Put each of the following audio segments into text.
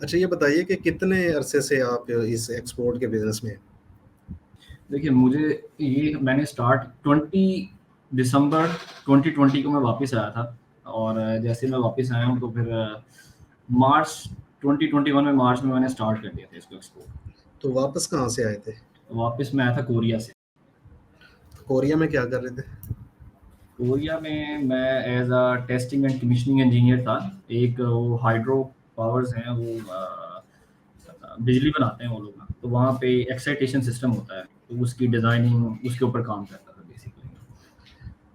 अच्छा ये बताइए कि कितने अरसे से आप इस एक्सपोर्ट के बिज़नेस में हैं? देखिए मुझे ये मैंने स्टार्ट 20 दिसंबर 2020 को मैं वापस आया था और जैसे मैं वापस आया हूँ तो फिर मार्च 2021 में मार्च में मैंने स्टार्ट कर दिया था इसको एक्सपोर्ट। तो वापस कहाँ से आए थे? वापस मैं आया था कोरिया से। कोरिया में क्या कर रहे थे? कोरिया में मैं as a testing and commissioning engineer था। एक वो हाइड्रो पावर्स हैं वो बिजली बनाते हैं वो लोग ना, तो वहाँ पे एक्साइटेशन सिस्टम होता है, तो उसकी डिज़ाइनिंग उसके ऊपर काम करता था बेसिकली।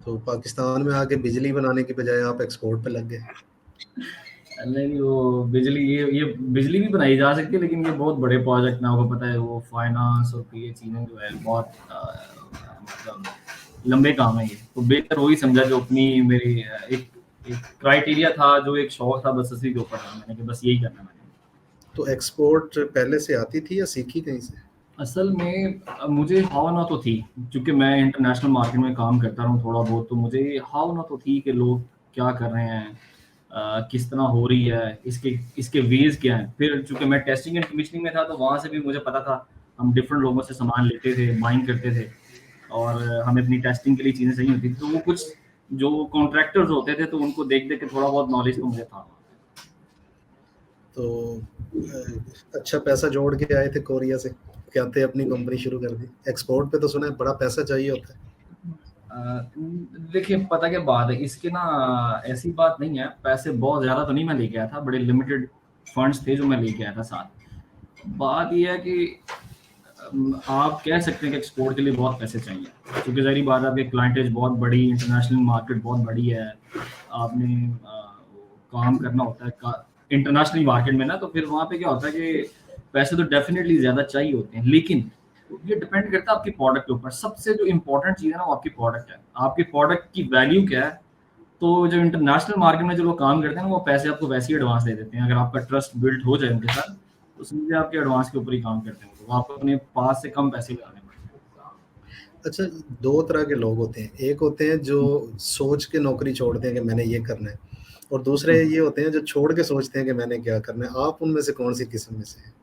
तो पाकिस्तान में आके बिजली बनाने की बजाय आप एक्सपोर्ट पे लग गए। नहीं वो बिजली ये बिजली भी बनाई जा सकती है, लेकिन ये बहुत बड़े प्रोजेक्ट ना, आपको पता है वो फाइनेंस और ये चीज़ें जो है बहुत मतलब लंबे काम है ये, तो बेहतर वही समझा जो अपनी मेरी एक एक क्राइटेरिया था, जो एक शौक था, बस उसी के ऊपर था मैंने कि बस यही करना है मैंने। तो एक्सपोर्ट पहले से आती थी या सीखी कहीं से? असल में मुझे भावना तो थी, क्योंकि मैं इंटरनेशनल मार्केट में काम करता रहा हूँ थोड़ा बहुत, तो मुझे भावना तो थी कि लोग क्या कर रहे हैं, किस तरह हो रही है, इसके इसके वेज क्या हैं। फिर चूंकि मैं टेस्टिंग एंड कमीशनिंग में था, तो वहाँ से भी मुझे पता था, हम डिफरेंट लोगों से सामान लेते थे, बाइंग करते थे, और हमें अपनी टेस्टिंग के लिए चीज़ें चाहिए होती थी, तो वो कुछ जो कॉन्ट्रैक्टर्स होते थे, तो उनको देख देख के थोड़ा बहुत नॉलेज तो मुझे था। तो अच्छा पैसा जोड़ के आए थे कोरिया से, क्या थे अपनी कंपनी शुरू कर दी? एक्सपोर्ट पे तो सुना है बड़ा पैसा चाहिए होता है। अ, देखिए पता क्या बात है इसके ना, ऐसी बात नहीं है, पैसे बहुत ज़्यादा तो नहीं मैं लेके आया था, बड़े लिमिटेड फंड्स थे जो मैं लेके आया था साथ। बात ये है कि आप कह सकते हैं कि एक्सपोर्ट के लिए बहुत पैसे चाहिए, क्योंकि ज़ाहिर बात है आपकी क्लाइंटेज बहुत बड़ी, इंटरनेशनल मार्केट बहुत बड़ी है, आपने काम करना होता है इंटरनेशनल मार्केट में ना, तो फिर वहाँ पे क्या होता है कि पैसे तो डेफिनेटली ज़्यादा चाहिए होते हैं, लेकिन ये डिपेंड करता है आपकी प्रोडक्ट के ऊपर। सबसे जो इम्पोर्टेंट चीज़ है ना वो आपकी प्रोडक्ट है, आपकी प्रोडक्ट की वैल्यू क्या है। तो जो इंटरनेशनल मार्केट में जो लोग काम करते हैं ना, वो पैसे आपको वैसे ही एडवांस दे देते हैं, अगर आपका ट्रस्ट बिल्ड हो जाए उनके साथ, तो समझे आपके एडवांस के ऊपर ही काम करते हैं, तो आपको अपने पास से कम पैसे लगाने पड़ते अच्छा, दो तरह के लोग होते हैं, एक होते हैं जो सोच के नौकरी छोड़ते हैं कि मैंने ये करना है, और दूसरे हैं। ये होते हैं जो छोड़ के सोचते हैं कि मैंने क्या करना है। आप उनमें से कौन सी किस्म में से हैं?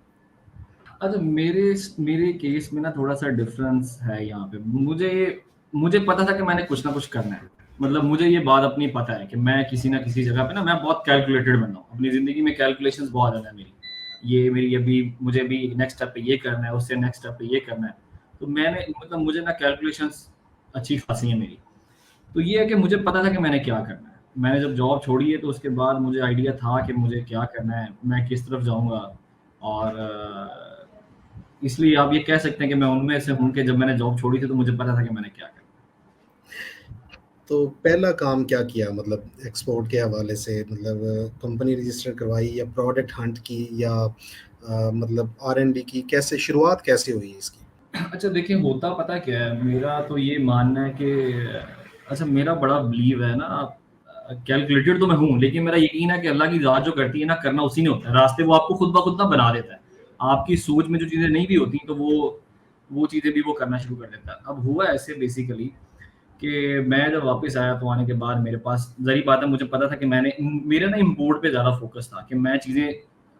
अच्छा मेरे मेरे केस में ना थोड़ा सा डिफरेंस है यहाँ पे। मुझे मुझे पता था कि मैंने कुछ ना कुछ करना है, मतलब मुझे ये बात अपनी पता है कि मैं किसी ना किसी जगह पे ना, मैं बहुत कैलकुलेटेड बंदा हूँ, अपनी ज़िंदगी में कैलकुलेशंस बहुत ज़्यादा है मेरी। ये मेरी अभी मुझे भी नेक्स्ट स्टेप पे ये करना है, उससे नेक्स्ट स्टेप पे ये करना है, तो मैंने मतलब मुझे ना कैलकुलेशंस अच्छी खासी है मेरी। तो ये है कि मुझे पता था कि मैंने क्या करना है। मैंने जब जॉब छोड़ी है तो उसके बाद मुझे आइडिया था कि मुझे क्या करना है, मैं किस तरफ जाऊँगा, और इसलिए आप ये कह सकते हैं कि मैं उनमें से हूँ कि जब मैंने जॉब छोड़ी थी तो मुझे पता था कि मैंने क्या करना तो पहला काम क्या किया, मतलब एक्सपोर्ट के हवाले से, मतलब कंपनी रजिस्टर करवाई या प्रोडक्ट हंट की या मतलब R&D की, कैसे शुरुआत कैसे हुई इसकी? है। अच्छा देखिए होता पता है क्या है, मेरा तो ये मानना है कि अच्छा मेरा बड़ा बिलीव है ना, कैलकुलेटेड तो मैं हूँ, लेकिन मेरा यकीन है कि अल्लाह की ज़ात जो करती है ना, करना उसी ने होता है, रास्ते वो आपको खुद ब खुद ना बना देता है। आपकी सोच में जो चीज़ें नहीं भी होती तो वो चीज़ें भी वो करना शुरू कर देता है। अब हुआ ऐसे बेसिकली कि मैं जब वापस आया तो आने के बाद मेरे पास ज़ाहिर बात है, मुझे पता था कि मैंने मेरा ना इम्पोर्ट पे ज़्यादा फोकस था कि मैं चीज़ें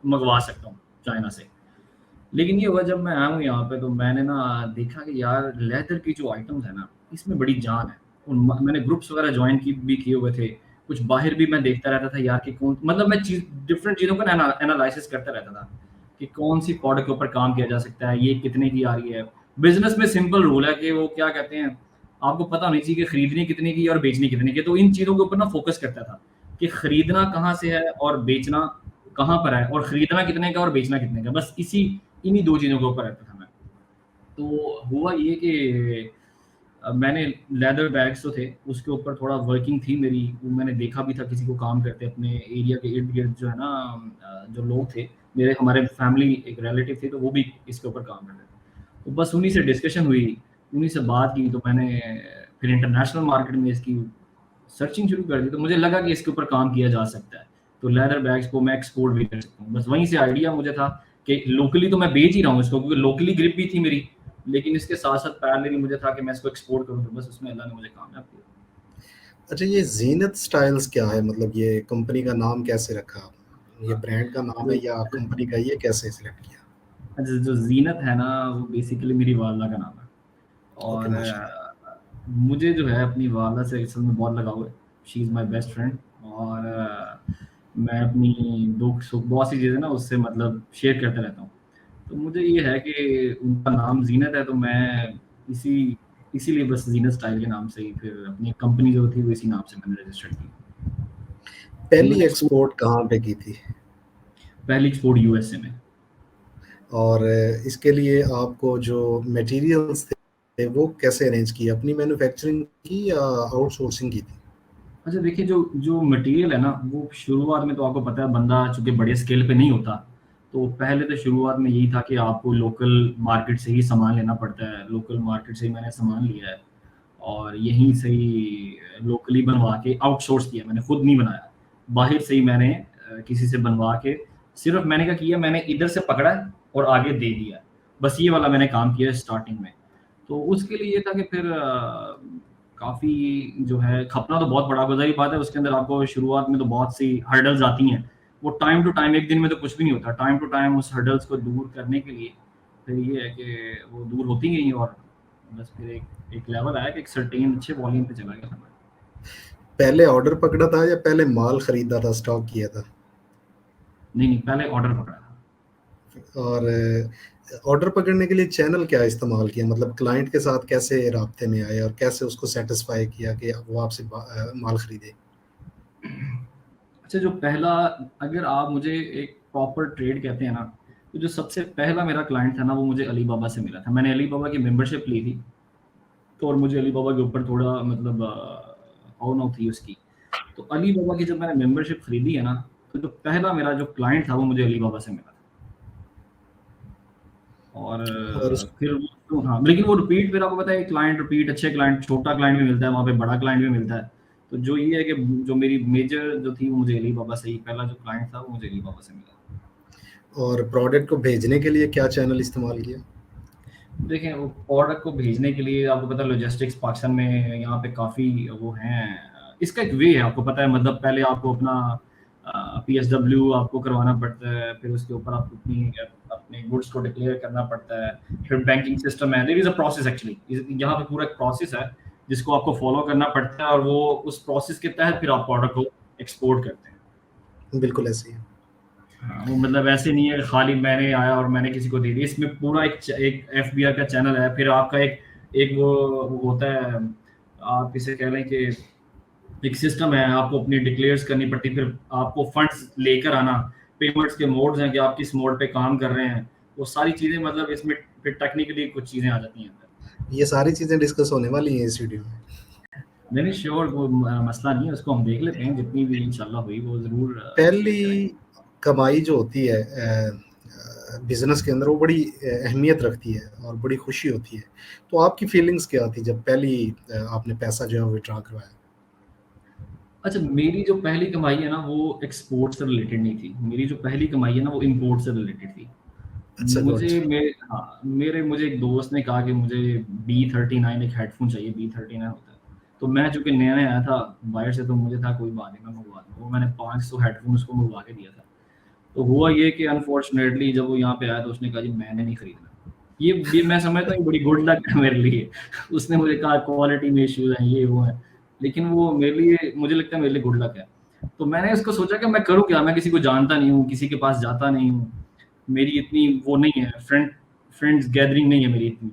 मंगवा सकता हूँ चाइना से। लेकिन ये हुआ जब मैं आया हूँ यहाँ पे, तो मैंने ना देखा कि यार लेदर की जो आइटम्स है ना, इसमें बड़ी जान है। मैंने ग्रुप्स वगैरह ज्वाइन की भी किए हुए थे, कुछ बाहर भी मैं देखता रहता था यार कि कौन, मतलब मैं चीज डिफरेंट चीज़ों का एनालिसिस करता रहता था कि कौन सी प्रोडक्ट के ऊपर काम किया जा सकता है, ये कितने की आ रही है। बिजनेस में सिंपल रूल है कि वो क्या कहते हैं, आपको पता होनी चाहिए कि खरीदनी कितने की है और बेचनी कितने की है। तो इन चीज़ों के ऊपर ना फोकस करता था कि खरीदना कहाँ से है और बेचना कहाँ पर है, और खरीदना कितने का और बेचना कितने का, बस इन्हीं 2 चीज़ों के ऊपर रहता था मैं। तो हुआ ये कि मैंने लेदर बैग्स जो थे, उसके ऊपर थोड़ा वर्किंग थी मेरी, वो मैंने देखा भी था किसी को काम करते अपने एरिया के इर्द-गिर्द जो है ना, जो लोग थे, हमारे फैमिली एक रिलेटिव थे, तो वो भी इसके ऊपर काम करते थे। तो बस उन्हीं से डिस्कशन हुई, उन्हीं से बात की, तो मैंने फिर इंटरनेशनल मार्केट में इसकी सर्चिंग शुरू कर दी, तो मुझे लगा कि इसके ऊपर काम किया जा सकता है। तो लेदर बैग्स को मैं एक्सपोर्ट भी कर सकता हूँ। बस वहीं से आइडिया मुझे था कि लोकली तो मैं बेच ही रहा हूँ इसको, क्योंकि लोकली ग्रिप भी थी मेरी, लेकिन इसके साथ-साथ पैरेलली मुझे था कि मैं इसको एक्सपोर्ट करूँ, तो बस उसमें अल्लाह ने मुझे कामयाब किया। अच्छा, ये ज़ीनत स्टाइल्स क्या है, मतलब ये कंपनी का नाम कैसे रखा आपने? ये ब्रांड का नाम है जो या कंपनी का, ये कैसे सिलेक्ट किया? अच्छा, जो ज़ीनत है ना, वो बेसिकली मेरी वालदा का नाम है। ओके, और माशाल्लाह। मुझे जो है अपनी वालदा से असल में बहुत लगाव है। She is my best friend. और मैं अपनी दुःख सुख बहुत सी चीज़ें ना उससे मतलब शेयर करता रहता हूँ। तो मुझे ये है कि उनका नाम ज़ीनत है, तो मैं इसी इसीलिए बस ज़ीनत स्टाइल के नाम से ही फिर अपनी कंपनी जो थी वो इसी नाम से मैंने रजिस्टर की। पहली इवन एक्सपोर्ट एक्सपोर्ट, कहाँ पे की थी? पहली एक्सपोर्ट यूएसए में। और इसके लिए आपको जो मटेरियल्स थे वो कैसे अरेंज किए? अपनी मैन्युफैक्चरिंग की या आउटसोर्सिंग की थी? अच्छा देखिए, जो जो मटेरियल है ना, वो शुरुआत में तो आपको पता है बंदा चूँकि बड़े स्केल पे नहीं होता, तो पहले तो शुरुआत में यही था कि आपको लोकल मार्केट से ही सामान लेना पड़ता है। लोकल मार्केट से ही मैंने सामान लिया है और यहीं से ही लोकली बनवा के आउटसोर्स किया, मैंने खुद नहीं बनाया। बाहर से ही मैंने किसी से बनवा के, सिर्फ़ मैंने क्या किया, मैंने इधर से पकड़ा है और आगे दे दिया। बस ये वाला मैंने काम किया स्टार्टिंग में। तो उसके लिए ये था कि फिर काफ़ी जो है खपना तो बहुत बड़ा ज़ाहिर बात है, उसके अंदर आपको शुरुआत में तो बहुत सी हर्डल्स आती हैं। वो टाइम टू टाइम, एक दिन में तो कुछ भी नहीं होता। टाइम टू टाइम उस हर्डल्स को दूर करने के लिए फिर ये है कि वो दूर होती गई और बस फिर एक एक लेवल आया कि एक सर्टेन अच्छे वॉल्यूम पे चला गया सामान। पहले ऑर्डर पकड़ा था या पहले माल खरीदा था, स्टॉक किया था? नहीं, नहीं, पहले ऑर्डर पकड़ा था। और ऑर्डर पकड़ने के लिए चैनल क्या इस्तेमाल किया? मतलब क्लाइंट के साथ कैसे राब्ते में आए और कैसे उसको सैटिस्फाई किया कि वो आपसे माल खरीदे? अच्छा, जो पहला, अगर आप मुझे एक प्रॉपर ट्रेड कहते हैं ना, तो जो सबसे पहला मेरा क्लाइंट था ना, वो मुझे अलीबाबा से मिला था। मैंने अलीबाबा की मेंबरशिप ली थी, तो और मुझे अलीबाबा के ऊपर थोड़ा मतलब औन थी उसकी। तो अलीबाबा की जब मैंने मेंबरशिप खरीदी है ना, तो जो पहला मेरा जो क्लाइंट था वो मुझे अलीबाबा से मिला था। और और उस फिर वो तो हाँ, लेकिन वो रिपीट, फिर आपको पता है क्लाइंट रिपीट, अच्छे क्लाइंट, छोटा क्लाइंट भी मिलता है वहाँ पे, बड़ा क्लाइंट भी मिलता है। तो जो ये है कि जो मेरी मेजर जो थी वो मुझे अलीबाबा से ही, पहला जो क्लाइंट था वो मुझे अलीबाबा से मिला। और प्रोडक्ट को भेजने के लिए क्या चैनल इस्तेमाल किया? देखें, वो प्रोडक्ट को भेजने के लिए आपको पता है लॉजिस्टिक्स पाकिस्तान में यहाँ पे काफ़ी वो हैं। इसका एक वे है, आपको पता है, मतलब पहले आपको अपना पीएसडब्ल्यू आपको करवाना पड़ता है, फिर उसके ऊपर आपको अपनी अपने गुड्स को डिक्लेयर करना पड़ता है, फिर बैंकिंग सिस्टम है, there is a process actually. यहाँ पे पूरा एक प्रोसेस है जिसको आपको फॉलो करना पड़ता है और वो उस प्रोसेस के तहत फिर आप प्रोडक्ट को एक्सपोर्ट करते हैं। बिल्कुल ऐसे ही है। हाँ, वो मतलब ऐसे नहीं है कि खाली मैंने आया और मैंने किसी को दे दी। इसमें पूरा एक एफबीआर का चैनल है, फिर आपका एक एक वो होता है, आप इसे कह लें कि एक सिस्टम है, आपको अपनी डिक्लेयर्स करनी पड़ती है, फिर आपको फंड्स लेकर आना, पेमेंट्स के मोड्स हैं कि आप किस मोड पे काम कर रहे हैं, वो सारी चीज़ें, मतलब इसमें फिर टेक्निकली कुछ चीज़ें आ जाती हैं अंदर। ये सारी चीज़ें डिस्कस होने वाली हैं इस वीडियो में। नहीं, नहीं, श्योर, वो मसला नहीं है, उसको हम देख लेते हैं, जितनी भी इंशाल्लाह हुई वो ज़रूर शेयर पहली करेंगे। कमाई जो होती है बिज़नेस के अंदर, वो बड़ी अहमियत रखती है और बड़ी खुशी होती है। तो आपकी फीलिंग्स क्या थी जब पहली आपने पैसा जो है वो विथड्रॉ करवाया? अच्छा, मेरी जो पहली कमाई है ना, वो एक्सपोर्ट से रिलेटेड नहीं थी। मेरी जो पहली कमाई है ना, वो इम्पोर्ट से रिलेटेड थी। अच्छा, गुड। मुझे एक दोस्त ने कहा कि मुझे B39 एक हेडफ़ोन चाहिए, B39 होता है। तो मैं चूँकि नया-नया आया था बाहर से, तो मुझे था कोई बात नहीं, मैं मँगवा दूँगा। वो मैंने 500 हेडफ़ोन उसको मँगवा के दिया था। तो हुआ ये कि अनफॉर्चुनेटली जब वो यहाँ पे आया तो उसने कहा जी मैंने नहीं खरीदना। ये मैं समझता हूँ ये बड़ी गुड लक है मेरे लिए। उसने मुझे कहा क्वालिटी में इश्यूज़ हैं, ये वो है। लेकिन वो मेरे लिए, मुझे लगता है मेरे लिए गुड लक है। तो मैंने इसको सोचा कि मैं करूँ क्या? मैं किसी को जानता नहीं हूँ, किसी के पास जाता नहीं हूँ। मेरी इतनी वो नहीं है, फ्रेंड्स गैदरिंग नहीं है मेरी इतनी।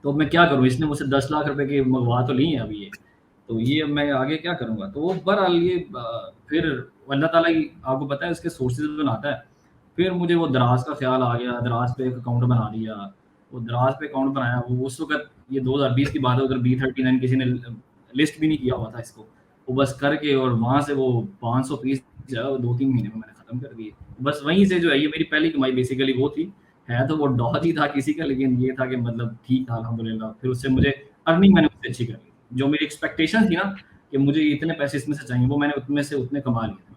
तो मैं क्या करूँ? इसने मुझसे 10 लाख रुपए की मँगवा तो ली है अभी ये। तो ये अब मैं आगे क्या करूँगा? तो वो बहरहाल ये फिर अल्लाह ताला ही आपको पता है उसके सोर्सेज़ बनाता है। फिर मुझे वो दराज़ का ख़्याल आ गया, दराज़ पे एक अकाउंट बना लिया। वो दराज़ पे अकाउंट बनाया, वो उस वक़्त ये 2020 की बात है, उधर B39 किसी ने लिस्ट भी नहीं किया हुआ था इसको। वो बस करके और वहाँ से वो 500 पीस जो है वो 2-3 महीने में मैंने ख़त्म कर दिए। बस वहीं से जो है ये मेरी पहली कमाई बेसिकली वो थी। है तो वो डॉज ही था किसी का, लेकिन ये था कि मतलब ठीक था अल्हम्दुलिल्लाह। फिर उससे मुझे अर्निंग मैंने उससे अच्छी कर ली। जो मेरी एक्सपेक्टेशन थी ना कि मुझे इतने पैसे इसमें से चाहिए, वो मैंने उतने से उतने कमा लिए थे।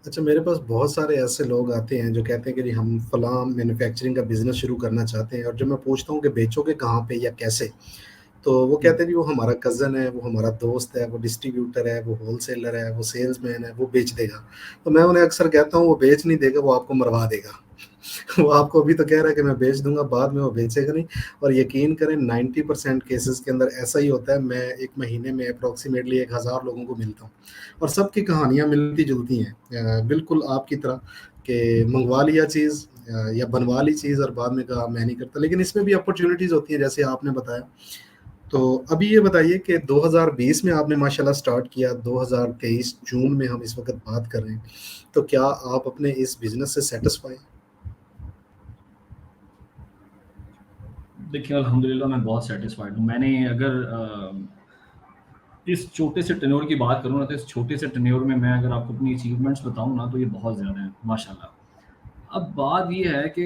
अच्छा, मेरे पास बहुत सारे ऐसे लोग आते हैं जो कहते हैं कि जी हम फलां मैन्युफैक्चरिंग का बिज़नेस शुरू करना चाहते हैं, और जब मैं पूछता हूँ कि बेचोगे कहाँ पे या कैसे? तो वो हुँ। कहते हैं जी वो हमारा कज़न है, वो हमारा दोस्त है, वो डिस्ट्रीब्यूटर है, वो होलसेलर है, वो सेल्समैन है, वो बेच देगा। तो मैं उन्हें अक्सर कहता हूँ वो बेच नहीं देगा, वो आपको मरवा देगा। वो आपको अभी तो कह रहा है कि मैं बेच दूँगा, बाद में वो बेचेगा नहीं। और यकीन करें 90% केसेज़ के अंदर ऐसा ही होता है। मैं 1 महीने में अप्रॉक्सिमेटली 1000 लोगों को मिलता हूँ और सबकी कहानियाँ मिलती-जुलती हैं। बिल्कुल आपकी तरह कि मंगवा लिया चीज़ या बनवा ली चीज़ और बाद में कहा मैं नहीं करता। लेकिन इसमें भी अपॉर्च्युनिटीज़ होती हैं जैसे आपने बताया। तो अभी ये बताइए कि 2020 में आपने माशाल्लाह स्टार्ट किया, 2023 जून में हम इस वक़्त बात कर रहे हैं। तो क्या आप अपने इस बिज़नेस से सैटिस्फाई हैं? देखिए अल्हम्दुलिल्लाह मैं बहुत सैटिस्फाइड हूँ। मैंने अगर इस छोटे से टेन्योर की बात करूँ ना, तो इस छोटे से टेन्योर में मैं अगर आपको अपनी अचीवमेंट्स बताऊँ ना, तो ये बहुत ज़्यादा हैं, माशाल्लाह। अब बात ये है कि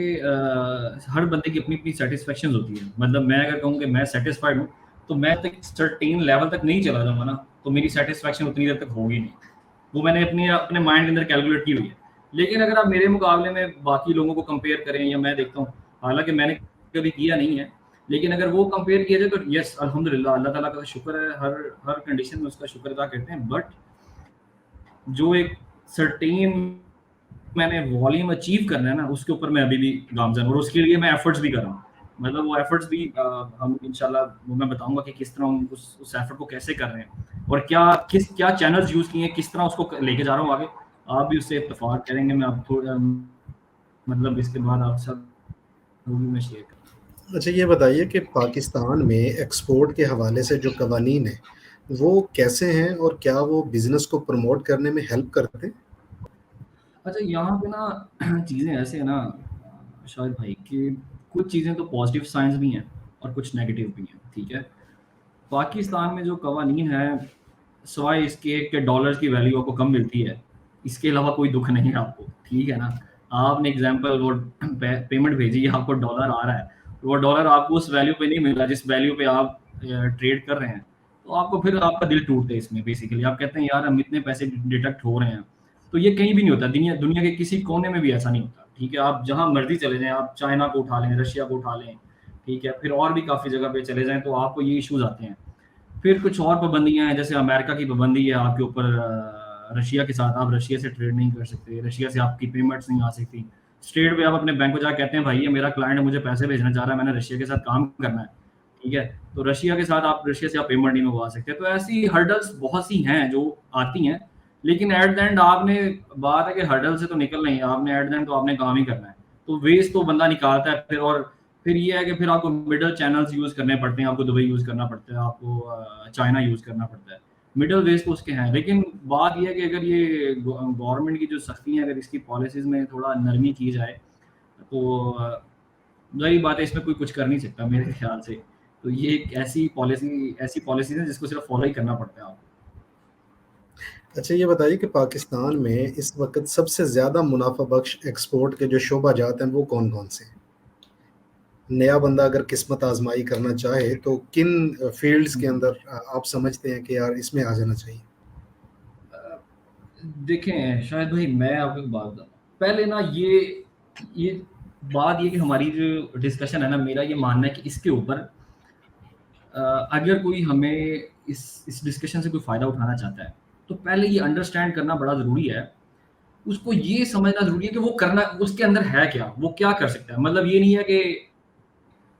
हर बंदे की अपनी-अपनी सैटिस्फैक्शंस होती है। मतलब मैं अगर कहूँ कि मैं सैटिस्फाइड हूँ, तो मैं तक सर्टेन लेवल तक नहीं चला जाऊँगा ना, तो मेरी सैटिस्फैक्शन उतनी देर तक होगी नहीं। वो मैंने अपने माइंड के अंदर कैलकुलेट की हुई है। लेकिन अगर आप मेरे मुकाबले में बाकी लोगों को कंपेयर करें या मैं देखता हूँ, हालाँकि मैंने कभी किया नहीं है, लेकिन अगर वो कंपेयर किया जाए तो येस अल्हम्दुलिल्लाह अल्लाह ताला का शुक्र है, हर हर कंडीशन में उसका शुक्र अदा करते हैं। बट जो एक सर्टेन मैंने वॉल्यूम अचीव करना है ना, उसके ऊपर मैं अभी भी गामज़न हूँ और उसके लिए मैं एफर्ट्स भी कर रहा हूँ। मतलब वो एफर्ट्स भी हम इंशाल्लाह वो मैं बताऊँगा कि किस तरह हम उस एफर्ट को कैसे कर रहे हैं और क्या चैनल्स यूज़ किए हैं, किस तरह उसको लेके जा रहा हूँ आगे। आप भी उससे इत्तेफ़ाक करेंगे, मैं आपको मतलब इसके बाद आप सब वो भी मैं शेयर करूँ। अच्छा ये बताइए कि पाकिस्तान में एक्सपोर्ट के हवाले से जो कवानीन हैं, वो कैसे हैं और क्या वो बिज़नेस को प्रमोट करने में हेल्प करते हैं? अच्छा यहाँ पे ना चीज़ें ऐसे हैं ना शायद भाई कि कुछ चीज़ें तो पॉज़िटिव साइन्स भी हैं और कुछ नेगेटिव भी हैं, ठीक है? पाकिस्तान में जो कवानीन है, सिवाय इसके कि डॉलर्स की वैल्यू आपको कम मिलती है, इसके अलावा कोई दुःख नहीं है आपको, ठीक है ना? आपने एग्ज़ाम्पल वो पेमेंट भेजी है, आपको डॉलर आ रहा है, वो डॉलर आपको उस वैल्यू पे नहीं मिल रहा जिस वैल्यू पे आप ट्रेड कर रहे हैं, तो आपको फिर आपका दिल टूटता है इसमें बेसिकली। आप कहते हैं यार हम इतने पैसे डिडक्ट हो रहे हैं, तो ये कहीं भी नहीं होता, दुनिया दुनिया के किसी कोने में भी ऐसा नहीं होता, ठीक है? आप जहाँ मर्ज़ी चले जाएँ, आप चाइना को उठा लें, रशिया को उठा लें, ठीक है? फिर और भी काफ़ी जगह पे चले जाएँ, तो आपको ये इश्यूज़ आते हैं। फिर कुछ और पाबंदियाँ हैं, जैसे अमेरिका की पाबंदी है आपके ऊपर रशिया के साथ, आप रशिया से ट्रेड नहीं कर सकते, रशिया से आपकी पेमेंट्स नहीं आ सकती। स्ट्रेट वे आप अपने बैंक को जाके कहते हैं, भाई ये मेरा क्लाइंट है, मुझे पैसे भेजना चाह रहा है, मैंने रशिया के साथ काम करना है, ठीक है? तो रशिया के साथ आप रशिया से आप पेमेंट नहीं मंगवा सकते। तो ऐसी हर्डल्स बहुत सी हैं जो आती हैं, लेकिन एट द एंड आपने बात है कि हर्डल से तो निकलना ही है, आपने एट द एंड तो आपने काम ही करना है। तो वेस्ट तो बंदा निकालता है फिर और फिर ये है कि फिर आपको मिडल चैनल्स यूज़ करने पड़ते हैं, आपको दुबई यूज़ करना पड़ता है, आपको चाइना यूज़ करना पड़ता है। मिडल वेज़ तो उसके हैं, लेकिन बात ये है कि अगर ये गवर्नमेंट की जो सख्ती है, अगर इसकी पॉलिसीज़ में थोड़ा नरमी की जाए, तो ज़ाहिर बात है इसमें कोई कुछ कर नहीं सकता मेरे ख़्याल से। तो ये एक ऐसी पॉलिसीज़ है जिसको सिर्फ़ फ़ॉलो ही करना पड़ता है आपको। अच्छा ये बताइए कि पाकिस्तान में इस वक़्त सबसे ज़्यादा मुनाफ़ा बख्श एक्सपोर्ट के जो शोबा-जात हैं वो कौन-कौन से हैं? नया बंदा अगर किस्मत आज़माई करना चाहे तो किन फ़ील्ड्स के अंदर आप समझते हैं कि यार इसमें आ जाना चाहिए? अ, देखें शायद भाई मैं आपको एक बात बताऊँ। पहले ना ये बात ये कि हमारी जो डिस्कशन है ना, मेरा ये मानना है कि इसके ऊपर अगर कोई हमें इस डिस्कशन से कोई फ़ायदा उठाना चाहता है, तो पहले ये अंडरस्टैंड करना बड़ा ज़रूरी है। उसको ये समझना ज़रूरी है कि वो करना उसके अंदर है क्या? वो क्या कर सकता है? मतलब ये नहीं है कि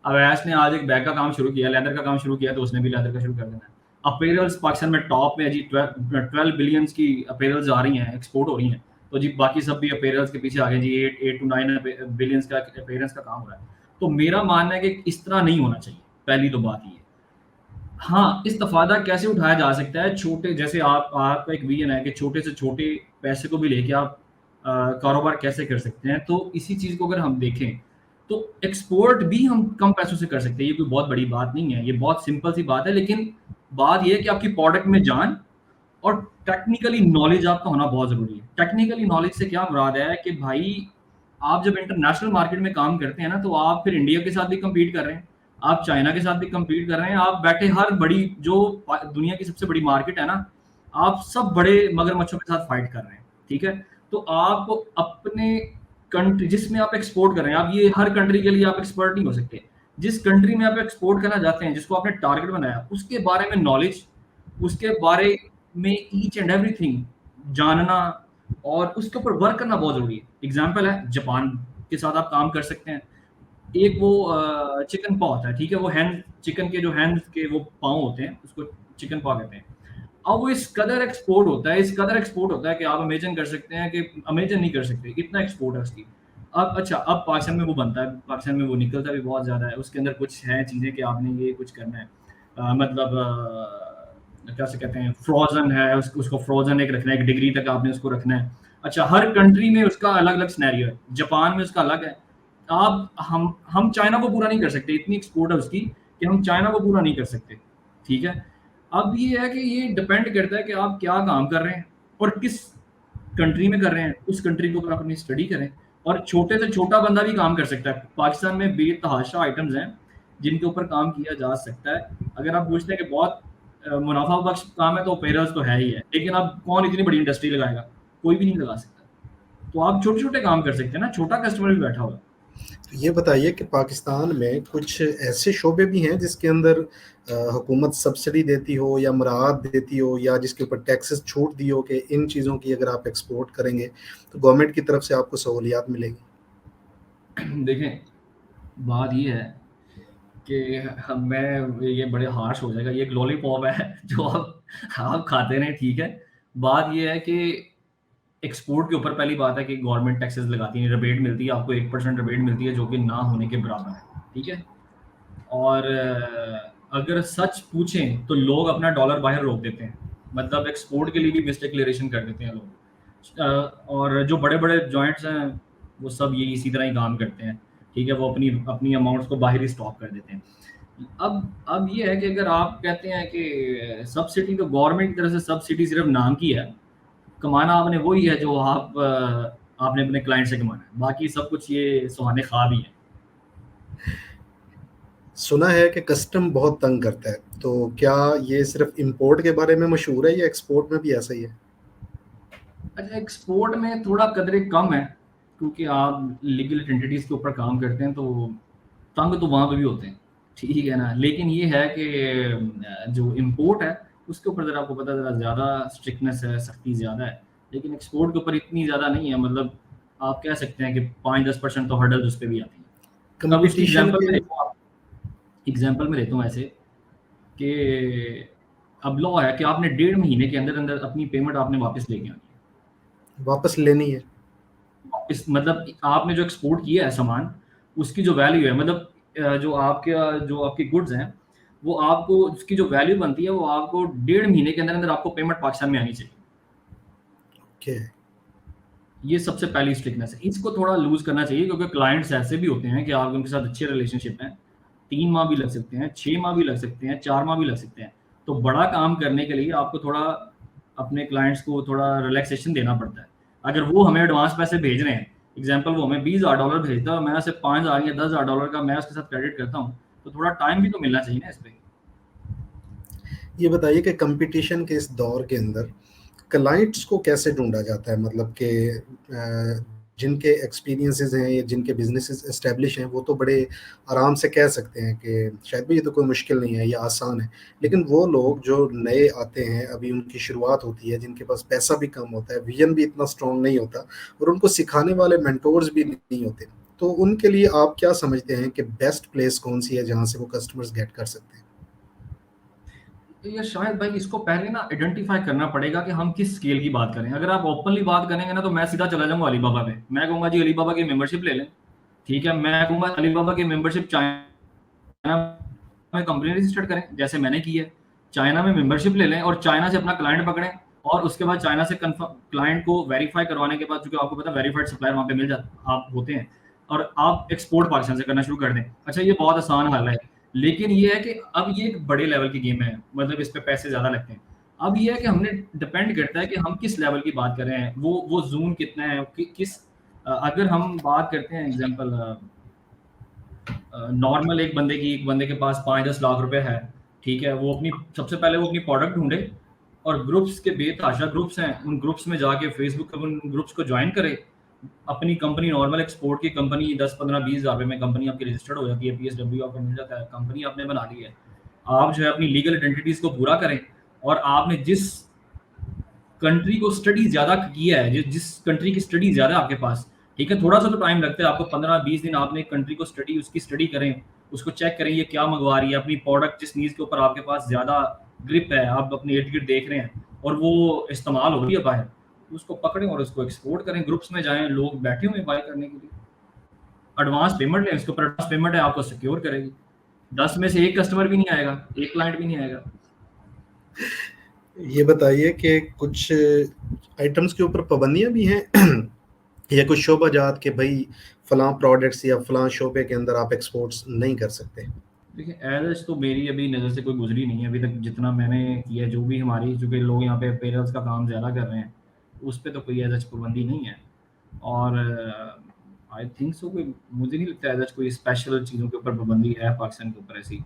अवैस ने आज एक बैग का काम शुरू किया, लेदर का काम शुरू किया, तो उसने भी लेदर का शुरू कर देना है। अपैरल्स पाकिस्तान में टॉप में है जी, 12 बिलियंस की अपैरल्स आ रही हैं, एक्सपोर्ट हो रही हैं। तो जी बाकी सब भी अपैरल्स के पीछे आ गए जी, 8 टू 9 बिलियंस का अपैरल्स का काम हो रहा है। तो मेरा मानना है कि इस तरह नहीं होना चाहिए, पहली तो बात ये है। हाँ, इस्तिफ़ादा कैसे उठाया जा सकता है, छोटे जैसे आपका एक विज़न है कि छोटे से छोटे पैसे को भी लेके आप कारोबार कैसे कर सकते हैं। तो इसी चीज़ को अगर हम देखें, तो एक्सपोर्ट भी हम कम पैसों से कर सकते हैं, ये कोई बहुत बड़ी बात नहीं है, ये बहुत सिंपल सी बात है। लेकिन बात ये है कि आपकी प्रोडक्ट में जान और टेक्निकली नॉलेज आपका होना बहुत ज़रूरी है। टेक्निकली नॉलेज से क्या मुराद है कि भाई आप जब इंटरनेशनल मार्केट में काम करते हैं ना, तो आप फिर इंडिया के साथ भी कम्पीट कर रहे हैं, आप चाइना के साथ भी कम्पीट कर रहे हैं, आप बैठे हर बड़ी जो दुनिया की सबसे बड़ी मार्केट है ना, आप सब बड़े मगरमच्छों के साथ फाइट कर रहे हैं, ठीक है? तो आप अपने कंट्री जिसमें आप एक्सपोर्ट कर रहे हैं, आप ये हर कंट्री के लिए आप एक्सपर्ट नहीं हो सकते। जिस कंट्री में आप एक्सपोर्ट करना चाहते हैं, जिसको आपने टारगेट बनाया, उसके बारे में नॉलेज, उसके बारे में ईच एंड एवरीथिंग जानना और उसके ऊपर वर्क करना बहुत ज़रूरी है। एग्ज़ाम्पल है, जापान के साथ आप काम कर सकते हैं। एक वो चिकन पॉ होता है, ठीक है? वो हैंड चिकन के जो हैंड्स के वो पाँव होते हैं, उसको चिकन पॉ कहते हैं। अब वो इस कदर एक्सपोर्ट होता है, इस कदर एक्सपोर्ट होता है कि आप इमेजिन कर सकते हैं कि इमेजिन नहीं कर सकते, इतना एक्सपोर्ट है उसकी। अब अच्छा, अब पाकिस्तान में वो बनता है, पाकिस्तान में वो निकलता भी बहुत ज़्यादा है, उसके अंदर कुछ हैं चीज़ें कि आपने ये कुछ करना है। मतलब क्या से कहते हैं, फ्रोज़न है, उसको फ्रोज़न एक रखना है, एक डिग्री तक आपने उसको रखना है। अच्छा, हर कंट्री में उसका अलग-अलग सिनेरियो है, जापान में उसका अलग है। आप हम चाइना को पूरा नहीं कर सकते, इतनी एक्सपोर्ट है उसकी कि हम चाइना को पूरा नहीं कर सकते, ठीक है? अब ये है कि ये डिपेंड करता है कि आप क्या काम कर रहे हैं और किस कंट्री में कर रहे हैं, उस कंट्री के ऊपर आप अपनी स्टडी करें। और छोटे से छोटा बंदा भी काम कर सकता है। पाकिस्तान में बेतहाशा आइटम्स हैं, जिनके ऊपर काम किया जा सकता है। अगर आप पूछते हैं कि बहुत मुनाफा बख्श काम है, तो पेरल्स तो है ही है, लेकिन अब कौन इतनी बड़ी इंडस्ट्री लगाएगा? कोई भी नहीं लगा सकता। तो आप छोटे-छोटे काम कर सकते हैं ना, छोटा कस्टमर भी बैठा हुआ है। तो ये बताइए कि पाकिस्तान में कुछ ऐसे शोबे भी हैं जिसके अंदर हुकूमत सब्सिडी देती हो या मुराद देती हो या जिसके ऊपर टैक्सेस छूट दी हो कि इन चीज़ों की अगर आप एक्सपोर्ट करेंगे तो गवर्नमेंट की तरफ से आपको सहूलियात मिलेगी? देखें, बात ये है कि मैं ये बड़े हार्श हो जाएगा, ये एक लॉलीपॉप है जो आप खाते रहें, ठीक है। बात ये है कि एक्सपोर्ट के ऊपर पहली बात है कि गवर्नमेंट टैक्सेस लगाती है, रिबेट मिलती है, आपको 1% रिबेट मिलती है, जो कि ना होने के बराबर है, ठीक है। और अगर सच पूछें तो लोग अपना डॉलर बाहर रोक देते हैं, मतलब एक्सपोर्ट के लिए भी मिसडिक्लेरेशन कर देते हैं लोग। और जो बड़े बड़े जॉइंट्स हैं, वो सब ये इसी तरह ही काम करते हैं, ठीक है। वो अपनी अपनी अमाउंट्स को बाहर ही स्टॉक कर देते हैं। अब ये है कि अगर आप कहते हैं कि सब्सिडी, तो गवर्नमेंट की तरफ से सब्सिडी सिर्फ नाम की है। कमाना आपने वही है जो आपने अपने क्लाइंट से कमाना है, बाकी सब कुछ ये सुहाने ख्वाब ही है। सुना है कि कस्टम बहुत तंग करता है, तो क्या ये सिर्फ इंपोर्ट के बारे में मशहूर है या एक्सपोर्ट में भी ऐसा ही है? अच्छा, एक्सपोर्ट में थोड़ा कदरे कम है, क्योंकि आप लीगल एंटिटीज़ के ऊपर काम करते हैं, तो तंग तो वहाँ पे भी होते हैं, ठीक है ना? लेकिन ये है कि जो इम्पोर्ट है, उसके ऊपर ज़रा आपको पता है, ज़रा ज़्यादा स्ट्रिक्टनेस है, सख्ती ज़्यादा है। लेकिन एक्सपोर्ट के ऊपर इतनी ज़्यादा नहीं है, मतलब आप कह सकते हैं कि 5-10% तो हर्डल्स उस पे भी आती हैं। अब उसकी कंपटीशन के एग्ज़ाम्पल में देता हूँ ऐसे कि अब लॉ है कि आपने 1.5 महीने के अंदर-अंदर अपनी पेमेंट आपने वापस लेके आनी है। वापस लेनी है। इस मतलब आपने जो एक्सपोर्ट किया है सामान, उसकी जो वैल्यू है, मतलब जो आपके गुड्स हैं, वो आपको उसकी जो वैल्यू बनती है, वो आपको 1.5 महीने के अंदर-अंदर आपको पेमेंट पाकिस्तान में आनी चाहिए। ओके। ये सबसे पहली स्ट्रिक्टनेस है। इसको थोड़ा लूज़ करना चाहिए, क्योंकि क्लाइंट्स ऐसे भी होते हैं कि आप उनके साथ अच्छे रिलेशनशिप हैं। 3 माह भी लग सकते हैं, 6 माह भी लग सकते हैं, 4 माह भी लग सकते हैं। तो बड़ा काम करने के लिए आपको थोड़ा अपने क्लाइंट्स को थोड़ा रिलैक्सेशन देना पड़ता है। अगर वो हमें एडवांस पैसे भेज रहे हैं, एग्ज़ाम्पल वो हमें $20,000 भेजता है और मैं उसे 5,000 या $10,000 का मैं उसके साथ क्रेडिट करता हूँ, तो थोड़ा टाइम भी तो मिलना चाहिए ना इस पे। ये बताइए कि कंपटीशन के इस दौर के अंदर क्लाइंट्स को कैसे ढूँढा जाता है? मतलब कि जिनके एक्सपीरियंसेस हैं या जिनके बिज़नेसेस एस्टेब्लिश हैं, वो तो बड़े आराम से कह सकते हैं कि शायद भी ये तो कोई मुश्किल नहीं है, ये आसान है। लेकिन वो लोग जो नए आते हैं, अभी उनकी शुरुआत होती है, जिनके पास पैसा भी कम होता है, विज़न भी इतना स्ट्रॉन्ग नहीं होता और उनको सिखाने वाले मेंटोर्स भी नहीं होते। तो उनके लिए आप क्या समझते हैं कि बेस्ट प्लेस कौन-सी है जहाँ से वो कस्टमर्स गेट कर सकते हैं? ये शायद भाई इसको पहले ना आइडेंटिफाई करना पड़ेगा कि हम किस स्केल की बात करें। अगर आप ओपनली बात करेंगे ना, तो मैं सीधा चला जाऊँगा अलीबाबा पे। मैं कहूँगा जी अलीबाबा की मेंबरशिप ले लें, ठीक है? मैं कहूँगा अलीबाबा की मेंबरशिप चाइना में कंपनी रजिस्टर्ड करें, जैसे मैंने की है। चाइना में मेंबरशिप ले लें और चाइना से अपना क्लाइंट पकड़ें, और उसके बाद चाइना से कन्फर्म क्लाइंट को वेरीफाई करवाने के बाद, चूँकि आपको पता है वेरिफाइड सप्लायर वहाँ पे मिल जाता आप होते हैं, और आप एक्सपोर्ट पाकिस्तान से करना शुरू कर दें। अच्छा, ये बहुत आसान हल है। लेकिन ये है कि अब ये एक बड़े लेवल की गेम है, मतलब इस पे पैसे ज़्यादा लगते हैं। अब ये है कि हमने डिपेंड करता है कि हम किस लेवल की बात कर रहे हैं, वो ज़ोन कितना है, किस अगर हम बात करते हैं एग्ज़ाम्पल नॉर्मल एक बंदे के पास 5-10 लाख रुपए है, ठीक है? वो अपनी सबसे पहले वो अपनी प्रोडक्ट ढूँढे और ग्रुप्स के बेतहाशा ग्रुप्स हैं, उन ग्रुप्स में जाके फेसबुक के उन ग्रुप्स को जॉइन करे अपनी कंपनी नॉर्मल एक्सपोर्ट की कंपनी 10-15-20 हज़ार में कंपनी आपकी रजिस्टर्ड हो जाती है, पीएसडब्ल्यू आपको मिल जाता है, कंपनी आपने बना ली है। आप जो है अपनी लीगल आइडेंटिटीज को पूरा करें, और आपने जिस कंट्री को स्टडी ज़्यादा किया है, जिस कंट्री की स्टडी ज़्यादा आपके पास, ठीक है, थोड़ा सा तो टाइम लगता है आपको, 15-20 दिन आपने कंट्री को स्टडी उसकी स्टडी करें, उसको चेक करें ये क्या मंगवा रही है, अपनी प्रोडक्ट जिस चीज़ के ऊपर आपके पास ज़्यादा ग्रिप है, आप अपने इर्द गिर्द देख रहे हैं और वो इस्तेमाल हो रही है बाहर, उसको पकड़ें और उसको एक्सपोर्ट करें। ग्रुप्स में जाएं, लोग बैठे हुए बाय करने के लिए, एडवांस पेमेंट लें, उसके ऊपर एडवांस पेमेंट है आपको सिक्योर करेगी। 10 में से एक कस्टमर भी नहीं आएगा, एक क्लाइंट भी नहीं आएगा। ये बताइए कि कुछ आइटम्स के ऊपर पाबंदियां भी हैं या कुछ शोबाजात के भाई फलां प्रोडक्ट्स या फलां शोबे के अंदर आप एक्सपोर्ट्स नहीं कर सकते? देखिए, एज सच तो मेरी अभी नज़र से कोई गुजरी नहीं है अभी तक, जितना मैंने किया, जो भी हमारी, चूँकि लोग यहाँ पे पेरेंट्स का काम ज़्यादा कर रहे हैं, उस पे तो कोई एज सच पाबंदी नहीं है। और आई थिंक सो कोई, मुझे नहीं लगता एज सच कोई स्पेशल चीज़ों के ऊपर पाबंदी है पाकिस्तान के ऊपर ऐसी,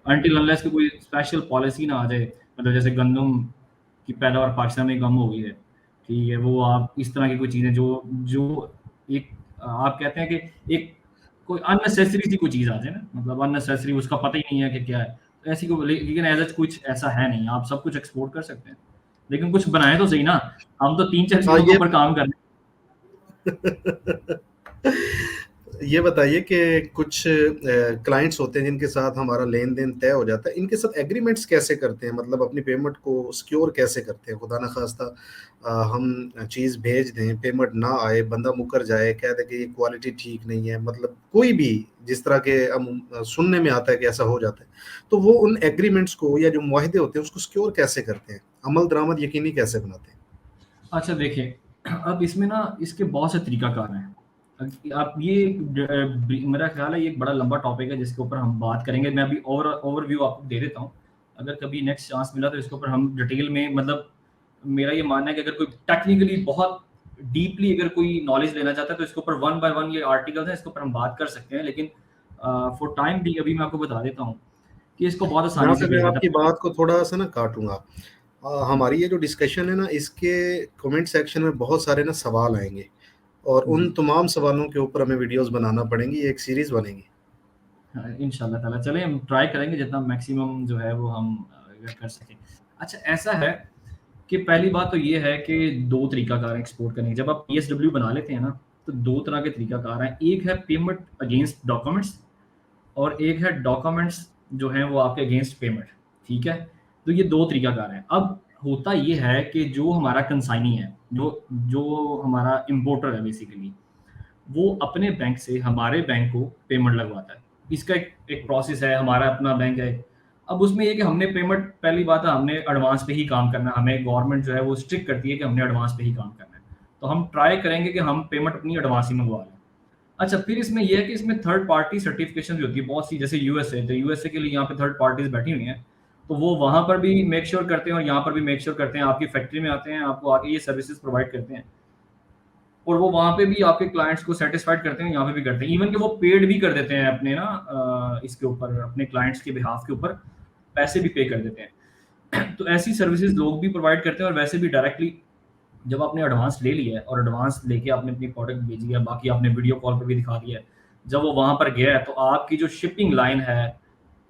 अनटिल अनलेस कि कोई स्पेशल पॉलिसी ना आ जाए। मतलब जैसे गंदम की पैदावार पाकिस्तान में कम हो गई है, ठीक है, वो आप इस तरह की कोई चीज़ें जो जो एक आप कहते हैं कि एक कोई अननेसेसरी सी कोई चीज़ आ जाए ना, मतलब अननेसेसरी, उसका पता ही नहीं है कि क्या है, तो ऐसी कोई, लेकिन एज सच कुछ ऐसा है नहीं, आप सब कुछ एक्सपोर्ट कर सकते हैं, लेकिन कुछ बनाए तो सही ना। हम तो 3-4 हाँ चीज़ों के ये ऊपर काम कर रहे ये बताइए कि कुछ क्लाइंट्स होते हैं जिनके साथ हमारा लेन देन तय हो जाता है, इनके साथ एग्रीमेंट्स कैसे करते हैं, मतलब अपनी पेमेंट को सिक्योर कैसे करते हैं? खुदा ना खास्ता हम चीज़ भेज दें, पेमेंट ना आए, बंदा मुकर जाए, कह दे कि ये क्वालिटी ठीक नहीं है, मतलब कोई भी जिस तरह के हम सुनने में आता है कि ऐसा हो जाता है, तो वो उन एग्रीमेंट्स को या जो मुआहदे होते हैं उसको सिक्योर कैसे करते हैं, अमल दरामद यकीनी कैसे बनाते हैं? हैं। अच्छा देखिए, अब इसमें ना इसके बहुत से तरीकाकार हैं। आप ये मेरा ख्याल है ये एक बड़ा लंबा टॉपिक है जिसके ऊपर हम बात करेंगे। मैं अभी ओवरव्यू आपको दे देता हूँ। अगर कभी नेक्स्ट चांस मिला तो इसके ऊपर हम डिटेल में, मतलब मेरा ये मानना है कि अगर कोई टेक्निकली बहुत डीपली अगर कोई नॉलेज लेना चाहता है तो इसके ऊपर वन बाय वन ये आर्टिकल्स हैं, इसके ऊपर हम बात कर सकते हैं, लेकिन फॉर टाइम भी अभी मैं आपको बता देता हूँ कि इसको बहुत आसानी यहाँ से पे किया मैं जाता आपकी है। बात को थोड़ा-सा ना काटूँगा। हमारी ये जो डिस्कशन है ना, इसके कमेंट सेक्शन में बहुत सारे ना सवाल आएँगे और उन जी, तमाम सवालों के ऊपर हमें वीडियोज़ बनाना पड़ेंगी, ये एक सीरीज़ बनेगी। हाँ, इंशाल्लाह ताला चलें, हम ट्राई करेंगे जितना मैक्सिमम जो है वो हम अगर कर सकें। अच्छा ऐसा है कि पहली बात तो ये है कि 2 तरीकाकार हैं एक्सपोर्ट करने के। जब आप पीएसडब्ल्यू बना लेते हैं ना, तो 2 तरह के तरीकाकार हैं। एक है पेमेंट अगेंस्ट डॉक्यूमेंट्स, और एक है डॉक्यूमेंट्स जो हैं वो आपके अगेंस्ट पेमेंट, ठीक है? तो ये 2 तरीकाकार हैं। अब होता ये है कि जो हमारा कंसाइनी है, जो जो हमारा इम्पोर्टर है बेसिकली, वो अपने बैंक से हमारे बैंक को पेमेंट लगवाता है। इसका एक प्रोसेस है, हमारा अपना बैंक है। अब उसमें ये कि हमने पेमेंट, पहली बात है हमने एडवांस पे ही काम करना है। हमें गवर्नमेंट जो है वो स्ट्रिक्ट करती है कि हमने एडवांस पे ही काम करना है। तो हम ट्राई करेंगे कि हम पेमेंट अपनी एडवांस ही मंगवा लें। अच्छा, फिर इसमें ये है कि इसमें थर्ड पार्टी सर्टिफिकेशन भी होती है बहुत सी, जैसे यूएसए, तो यूएसए के लिए यहाँ पे थर्ड पार्टीज बैठी हुई हैं, तो वो वहाँ पर भी मेक श्योर करते हैं और यहाँ पर भी मेक श्योर करते हैं। आपकी फैक्ट्री में आते हैं, आपको आके ये सर्विसेज प्रोवाइड करते हैं, और वो वहाँ पे भी आपके क्लाइंट्स को सेटिस्फाइड करते हैं, यहाँ पे भी करते हैं। इवन कि वो पेड भी कर देते हैं अपने ना इसके ऊपर, अपने क्लाइंट्स के बिहाफ के ऊपर पैसे भी पे कर देते हैं। तो ऐसी सर्विसेज लोग भी प्रोवाइड करते हैं, और वैसे भी डायरेक्टली जब आपने एडवांस ले लिया है और एडवांस लेके आपने अपनी प्रोडक्ट भेजी है, बाकी आपने वीडियो कॉल पर भी दिखा दिया है, जब वो वहाँ पर गया है तो आपकी जो शिपिंग लाइन है,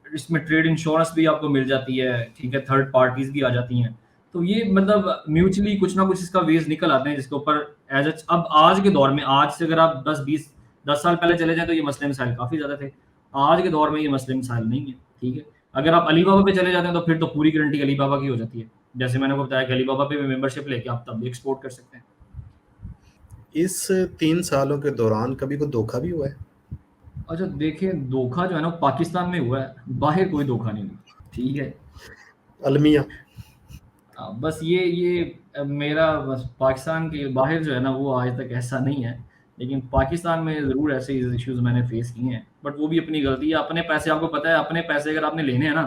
इसमें ट्रेड इंश्योरेंस भी आपको मिल जाती है, ठीक है, थर्ड पार्टीज भी आ जाती हैं। तो ये मतलब म्यूचुअली कुछ ना कुछ इसका वेज निकल आते हैं जिसके ऊपर एज अब आज के दौर में, आज से अगर आप 10 साल पहले चले जाएं तो ये मसले मसाइल काफ़ी ज़्यादा थे। आज के दौर में ये मसले मसाइल नहीं है, ठीक है। अगर आप अलीबाबा पे चले जाते हैं तो फिर तो पूरी गारंटी अलीबाबा की हो जाती है। जैसे मैंने आपको बताया कि अलीबाबा पे भी मेंबरशिप लेके आप तब भी एक्सपोर्ट कर सकते हैं। इस 3 सालों के दौरान कभी कोई धोखा भी हुआ है? अच्छा देखिए, धोखा जो है ना पाकिस्तान में हुआ है, बाहर कोई धोखा नहीं हुआ, ठीक है। अलमिया। बस ये मेरा बस पाकिस्तान के बाहर जो है ना वो आज तक ऐसा नहीं है, लेकिन पाकिस्तान में ज़रूर ऐसे इश्यूज़ मैंने फेस किए हैं, बट वो भी अपनी गलती है। अपने पैसे, आपको पता है, अपने पैसे अगर आपने लेने हैं ना,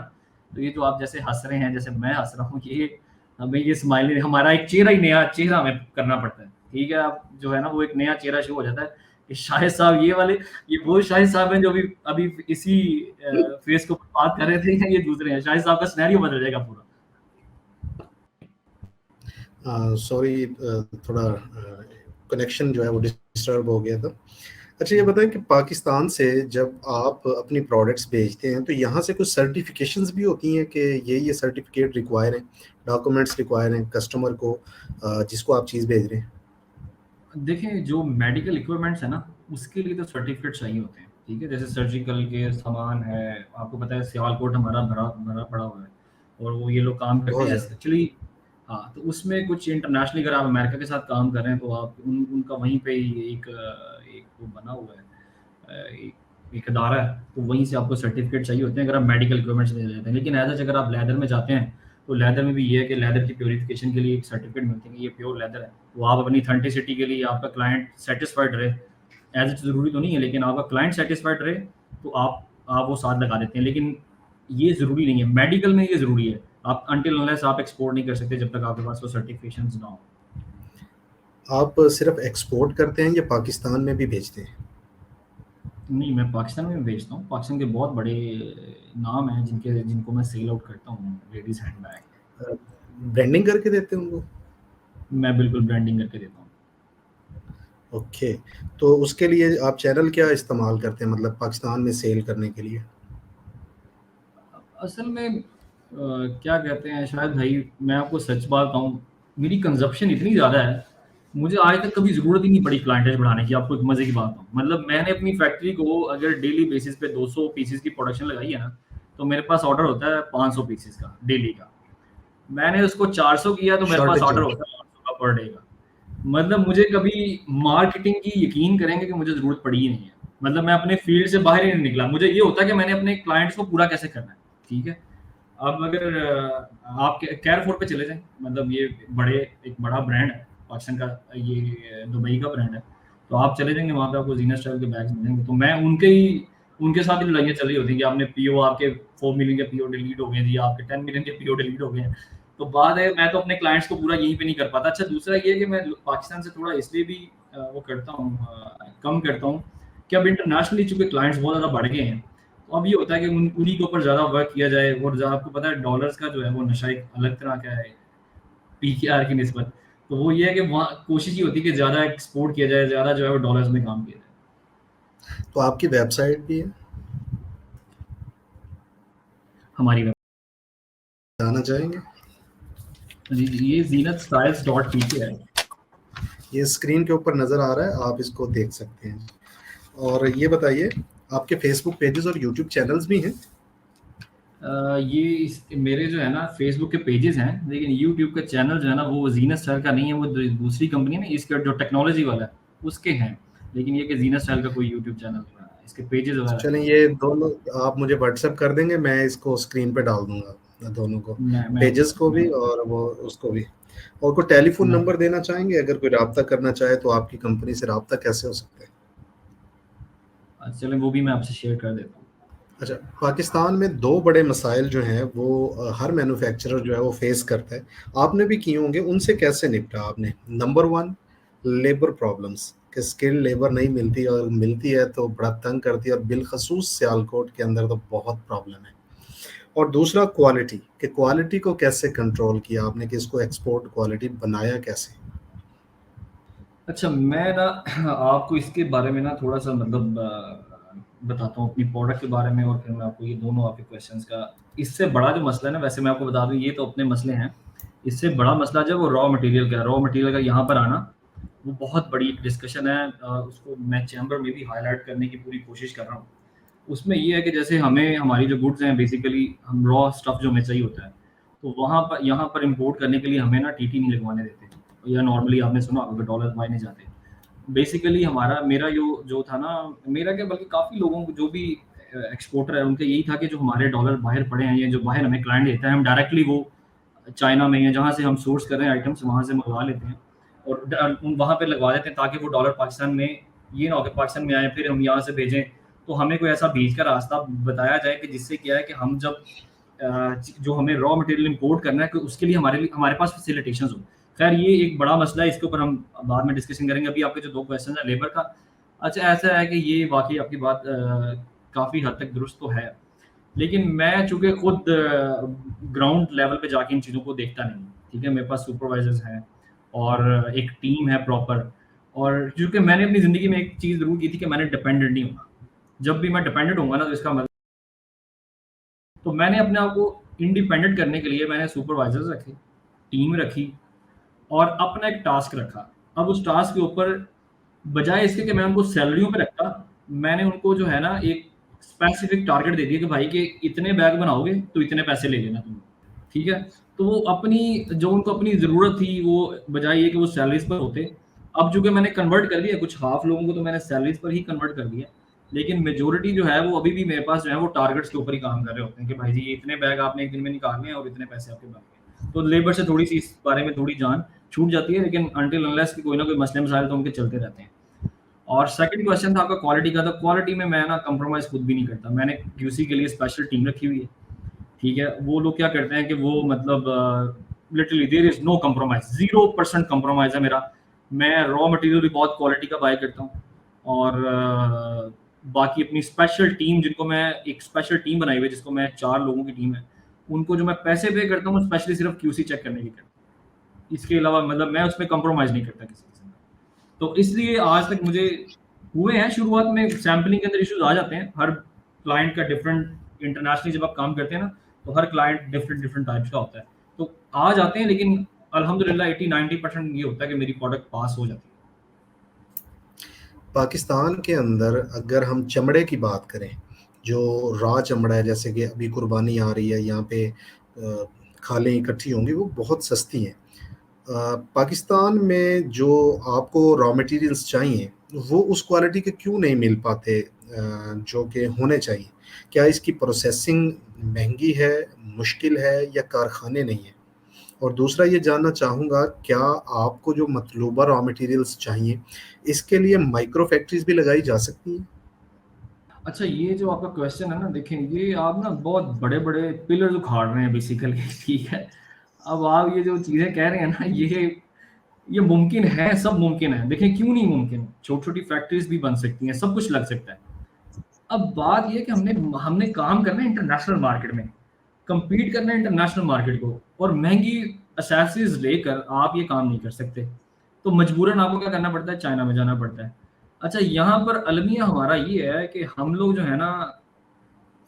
तो ये जो आप जैसे हँस रहे हैं, जैसे मैं हँस रहा हूँ, ये हमें ये स्माइल, हमारा एक चेहरा ही नया चेहरा हमें करना पड़ता है, ठीक है। आप जो है ना वो एक नया चेहरा शो हो जाता है कि शाहिद साहब ये वाले, ये वो शाहिद साहब हैं जो अभी अभी इसी फेस के ऊपर बात कर रहे थे, या ये दूसरे हैं। शाहिद साहब का सिनेरियो बदल जाएगा पूरा। सॉरी, थोड़ा कनेक्शन जो है वो डिस्टर्ब हो गया था। अच्छा ये बताएं कि पाकिस्तान से जब आप अपनी प्रोडक्ट्स भेजते हैं तो यहाँ से कुछ सर्टिफिकेशंस भी होती हैं कि ये सर्टिफिकेट रिक्वायर हैं, डॉक्यूमेंट्स रिक्वायर हैं कस्टमर को, जिसको आप चीज़ भेज रहे हैं? देखिए, जो मेडिकल इक्विपमेंट्स है ना, उसके लिए तो सर्टिफिकेट चाहिए होते हैं, ठीक है? जैसे सर्जिकल के सामान है, आपको पता है सियालकोट हमारा भरा भरा पड़ा हुआ है, और वो ये लोग काम करते बहुत हैं ज़्यादा। एक्चुअली। हाँ, तो उसमें कुछ इंटरनेशनली अगर आप अमेरिका के साथ काम कर रहे हैं, तो आप उनका वहीं पे ही एक वो बना हुआ है, एक एक अदारा है, तो वहीं से आपको सर्टिफिकेट चाहिए होते हैं अगर आप मेडिकल इक्विपमेंट्स ले जाते हैं। लेकिन एज सच अगर आप लेदर में जाते हैं, तो लेदर में भी ये है कि लेदर की प्योरिफिकेशन के लिए एक सर्टिफिकेट मिलती है कि ये प्योर लेदर है। वो आप अपनी ऑथेंटिसिटी के लिए, आपका क्लाइंट सेटिस्फाइड रहे, एज सच ज़रूरी तो नहीं है, लेकिन आपका क्लाइंट सेटिस्फाइड रहे, तो आप वो साथ लगा देते हैं। लेकिन ये ज़रूरी नहीं है, मेडिकल में ये ज़रूरी है। आप अनटिल अनलेस आप एक्सपोर्ट नहीं कर सकते जब तक आपके पास वो सर्टिफिकेशंस ना हो। आप सिर्फ एक्सपोर्ट करते हैं या पाकिस्तान में भी भेजते हैं? नहीं, मैं पाकिस्तान में भेजता हूँ। पाकिस्तान के बहुत बड़े नाम हैं जिनको मैं सेल आउट करता हूँ, लेडीज़ हैंडबैग। ब्रांडिंग करके देते हैं उनको? मैं बिल्कुल ब्रांडिंग करके देता हूँ। ओके, तो उसके लिए आप चैनल क्या इस्तेमाल करते हैं, मतलब पाकिस्तान में सेल करने के लिए? असल में क्या कहते हैं, शायद भाई मैं आपको सच बात बताऊँ, मेरी कंज़प्शन इतनी ज़्यादा है, मुझे आज तक कभी ज़रूरत ही नहीं पड़ी क्लाइंटेज बढ़ाने की। आपको एक मज़े की बात बताऊँ, मतलब मैंने अपनी फैक्ट्री को अगर डेली बेसिस पे 200 पीसेज़ की प्रोडक्शन लगाई है ना, तो मेरे पास ऑर्डर होता है 500 पीसेज़ का डेली का। मैंने उसको 400 किया तो मेरे पास शॉर्टेज ऑर्डर है। होता है 800 का पर डे का। मतलब मुझे कभी मार्केटिंग की, यकीन करेंगे कि मुझे ज़रूरत पड़ी ही नहीं है। मतलब मैं अपने फील्ड से बाहर ही नहीं निकला। मुझे ये होता है कि मैंने अपने क्लाइंट्स को पूरा कैसे करना है, ठीक है? अब अगर आप केयरफोर पे चले जाएँ, मतलब ये एक बड़ा ब्रांड है पाकिस्तान का, ये दुबई का ब्रांड है। तो आप चले जाएँगे वहाँ पे, आपको ज़ीनत स्टाइल के बैग्स मिलेंगे। तो मैं उनके साथ ही लड़ाइयाँ चल रही होती हैं कि आपने पीओ, आपके 4 मिलियन के पीओ डिलीट हो गए जी, आपके 10 मिलियन के पीओ डिलीट हो गए हैं। तो बात है, मैं तो अपने क्लाइंट्स को पूरा यहीं पे नहीं कर पाता। अच्छा, दूसरा ये है कि मैं पाकिस्तान से थोड़ा इसलिए भी वो करता हूँ, कम करता हूँ कि अब इंटरनेशनली चूँकि क्लाइंट्स बहुत ज़्यादा बढ़ गए हैं, तो अब ये होता है कि उन्हीं के ऊपर ज़्यादा वर्क किया जाए। और आपको पता है डॉलर्स का जो है वो नशा एक अलग तरह का है पीकेआर की निस्बत। तो वो ये है कि वहाँ कोशिश ये होती है कि ज़्यादा एक्सपोर्ट किया जाए, ज़्यादा जो है वो डॉलर्स में काम किया जाए। तो आपकी वेबसाइट भी है, हमारी वेब बताना चाहेंगे? जी, जी, ये zenithstyles.pk है। ये स्क्रीन के ऊपर नज़र आ रहा है, आप इसको देख सकते हैं। और ये बताइए, आपके फेसबुक पेजेस और यूट्यूब चैनल्स भी हैं? ये मेरे जो है ना फेसबुक के पेजेस हैं, लेकिन यूट्यूब का चैनल जो है ना वो जीनत स्टाइल का नहीं है, वो दूसरी कंपनी है ना, इसका जो टेक्नोलॉजी वाला है उसके हैं। लेकिन ये कि जीनत स्टाइल का कोई यूट्यूब चैनल नहीं है, इसके पेजेस वगैरह चलें, हैं। ये दोनों आप मुझे व्हाट्सएप कर देंगे, मैं इसको स्क्रीन पे डाल दूंगा, दोनों को, मैं पेजेस को भी और वो उसको भी। और कोई टेलीफोन मैं नंबर देना चाहेंगे, अगर कोई रब्ता करना चाहे तो आपकी कंपनी से रब्ता कैसे हो सकता है? चलें, वो भी मैं आपसे शेयर कर देता हूँ। अच्छा, पाकिस्तान में दो बड़े मसाइल जो हैं वो हर मैन्युफैक्चरर जो है वो फेस करता है, आपने भी किए होंगे, उनसे कैसे निपटा आपने? नंबर वन, लेबर प्रॉब्लम्स, कि स्किल्ड लेबर नहीं मिलती, और मिलती है तो बड़ा तंग करती है, और बिलखसूस सियालकोट के अंदर तो बहुत प्रॉब्लम है। और दूसरा क्वालिटी, कि क्वालिटी को कैसे कंट्रोल किया आपने, कि इसको एक्सपोर्ट क्वालिटी बनाया कैसे? अच्छा, मैं ना आपको इसके बारे में ना थोड़ा-सा मतलब बताता हूँ अपनी प्रोडक्ट के बारे में, और फिर मैं आपको ये दोनों आपके क्वेश्चंस का, इससे बड़ा जो मसला है ना, वैसे मैं आपको बता दूँ ये तो अपने मसले हैं। इससे बड़ा मसला जो है वो रॉ मटेरियल का है। रॉ मटेरियल का यहाँ पर आना, वो बहुत बड़ी एक डिस्कशन है। उसको मैं चैम्बर में भी हाइलाइट करने की पूरी कोशिश कर रहा हूँ। उसमें ये है कि जैसे हमें हमारी जो गुड्स हैं बेसिकली हम रॉ स्टफ जो हमें चाहिए होता है, तो वहाँ पर यहाँ पर इम्पोर्ट करने के लिए हमें ना टीटी नहीं लगवाने देते, या नॉर्मली आपने सुना होगा डॉलर मायने जाते। बेसिकली हमारा मेरा जो जो था ना, मेरा क्या बल्कि काफ़ी लोगों को जो भी एक्सपोर्टर है उनका यही था कि जो हमारे डॉलर बाहर पड़े हैं या जो बाहर हमें क्लाइंट देता है, हम डायरेक्टली वो चाइना में या जहाँ से हम सोर्स कर रहे हैं आइटम्स वहाँ से मंगवा लेते हैं, और वहाँ पे लगवा देते हैं, ताकि वो डॉलर पाकिस्तान में ये ना हो कि पाकिस्तान में आए फिर हम यहाँ से भेजें। तो हमें कोई ऐसा भेज का रास्ता बताया जाए कि जिससे क्या है कि हम जब जो हमें रॉ मटेरियल इंपोर्ट करना है कि उसके लिए हमारे पास फैसिलिटेशंस हो। खैर ये एक बड़ा मसला है, इसके ऊपर हम बाद में डिस्कशन करेंगे। अभी आपके जो 2 क्वेश्चन है लेबर का, अच्छा ऐसा है कि ये वाक़ई आपकी बात काफ़ी हद तक दुरुस्त तो है। लेकिन मैं चूँकि खुद ग्राउंड लेवल पे जाके इन चीज़ों को देखता नहीं हूँ, ठीक है? मेरे पास सुपरवाइज़र्स हैं और एक टीम है प्रॉपर। और क्योंकि मैंने अपनी ज़िंदगी में एक चीज़ ज़रूर की थी कि मैंने डिपेंडेंट नहीं होना। जब भी मैं डिपेंडेंट होऊँगा ना, तो इसका मतलब, तो मैंने अपने आप को इंडिपेंडेंट करने के लिए मैंने सुपरवाइज़र्स रखे, टीम रखी और अपना एक टास्क रखा। अब उस टास्क के ऊपर बजाय इसके कि मैं उनको सैलरियों पे रखता, मैंने उनको जो है ना एक स्पेसिफिक टारगेट दे दिया कि भाई कि इतने बैग बनाओगे तो इतने पैसे ले लेना तुम। ठीक है? तो वो अपनी जो उनको अपनी ज़रूरत थी, वो बजाय ये कि वो सैलरीज़ पर होते, अब चूँकि मैंने कन्वर्ट कर दिया, कुछ हाफ़ लोगों को तो मैंने सैलरीज़ पर ही कन्वर्ट कर दिया। लेकिन मेजॉरिटी जो है वो अभी भी मेरे पास जो है वो टारगेट्स के ऊपर ही काम कर रहे होते हैं कि भाई जी ये इतने बैग आपने एक दिन में निकालने हैं और इतने पैसे आपके बन गए। तो लेबर से थोड़ी-सी इस बारे में थोड़ी जान छूट जाती है, लेकिन अनटिल अनलेस कि कोई ना कोई मसले-मसाइल तो उनके चलते रहते हैं। और सेकंड क्वेश्चन था आपका क्वालिटी का, तो क्वालिटी में मैं ना कंप्रोमाइज़ खुद भी नहीं करता। मैंने क्यूसी के लिए स्पेशल टीम रखी हुई है, ठीक है? वो लोग क्या करते हैं कि वो मतलब literally there is no compromise, 0% compromise है मेरा। मैं रॉ मटेरियल भी बहुत क्वालिटी का बाय करता हूँ और बाकी अपनी स्पेशल टीम, जिनको मैं एक स्पेशल टीम बनाई हुई है, जिसको मैं 4 लोगों की टीम है, उनको जो मैं पैसे पे करता हूँ, स्पेशली सिर्फ़ क्यूसी चेक करने के करता हूँ। इसके अलावा मतलब मैं उसमें कंप्रोमाइज़ नहीं करता किसी किस्म का। तो इसलिए आज तक मुझे हुए हैं शुरुआत में सैंपलिंग के अंदर इश्यूज आ जाते हैं। हर क्लाइंट का डिफरेंट, इंटरनेशनली जब आप काम करते हैं ना, तो हर क्लाइंट डिफरेंट डिफरेंट टाइप्स का होता है, तो आ जाते हैं, लेकिन अल्हम्दुलिल्लाह 80-90% ये होता है कि मेरी प्रोडक्ट पास हो जाती है। पाकिस्तान के अंदर अगर हम चमड़े की बात करें, जो रॉ चमड़ा है, जैसे कि अभी कुर्बानी आ रही है, यहाँ पे खालें इकट्ठी होंगी, वो बहुत सस्ती हैं। पाकिस्तान में जो आपको रॉ मटेरियल्स चाहिए, वो उस क्वालिटी के क्यों नहीं मिल पाते जो कि होने चाहिए? क्या इसकी प्रोसेसिंग महंगी है, मुश्किल है या कारखाने नहीं हैं? और दूसरा ये जानना चाहूँगा, क्या आपको जो मतलूबा रॉ मटेरियल्स चाहिए, इसके लिए माइक्रो फैक्ट्रीज़ भी लगाई जा सकती हैं? अच्छा, ये जो आपका क्वेश्चन है ना, देखें ये आप ना बहुत बड़े-बड़े पिलर्स उखाड़ रहे हैं बेसिकली ठीक है। अब आप ये जो चीज़ें कह रहे हैं ना, ये मुमकिन है, सब मुमकिन है। देखें क्यों नहीं मुमकिन? छोटी-छोटी फैक्ट्रीज़ भी बन सकती हैं, सब कुछ लग सकता है। अब बात ये है कि हमने हमने काम करना है इंटरनेशनल मार्केट में, compete करना है इंटरनेशनल मार्केट को, और महँगी एक्सेसरीज़ लेकर आप ये काम नहीं कर सकते। तो मजबूरन आपको क्या करना पड़ता है? चाइना में जाना पड़ता है। अच्छा, यहाँ पर अलमिया हमारा ये है कि हम लोग जो है ना,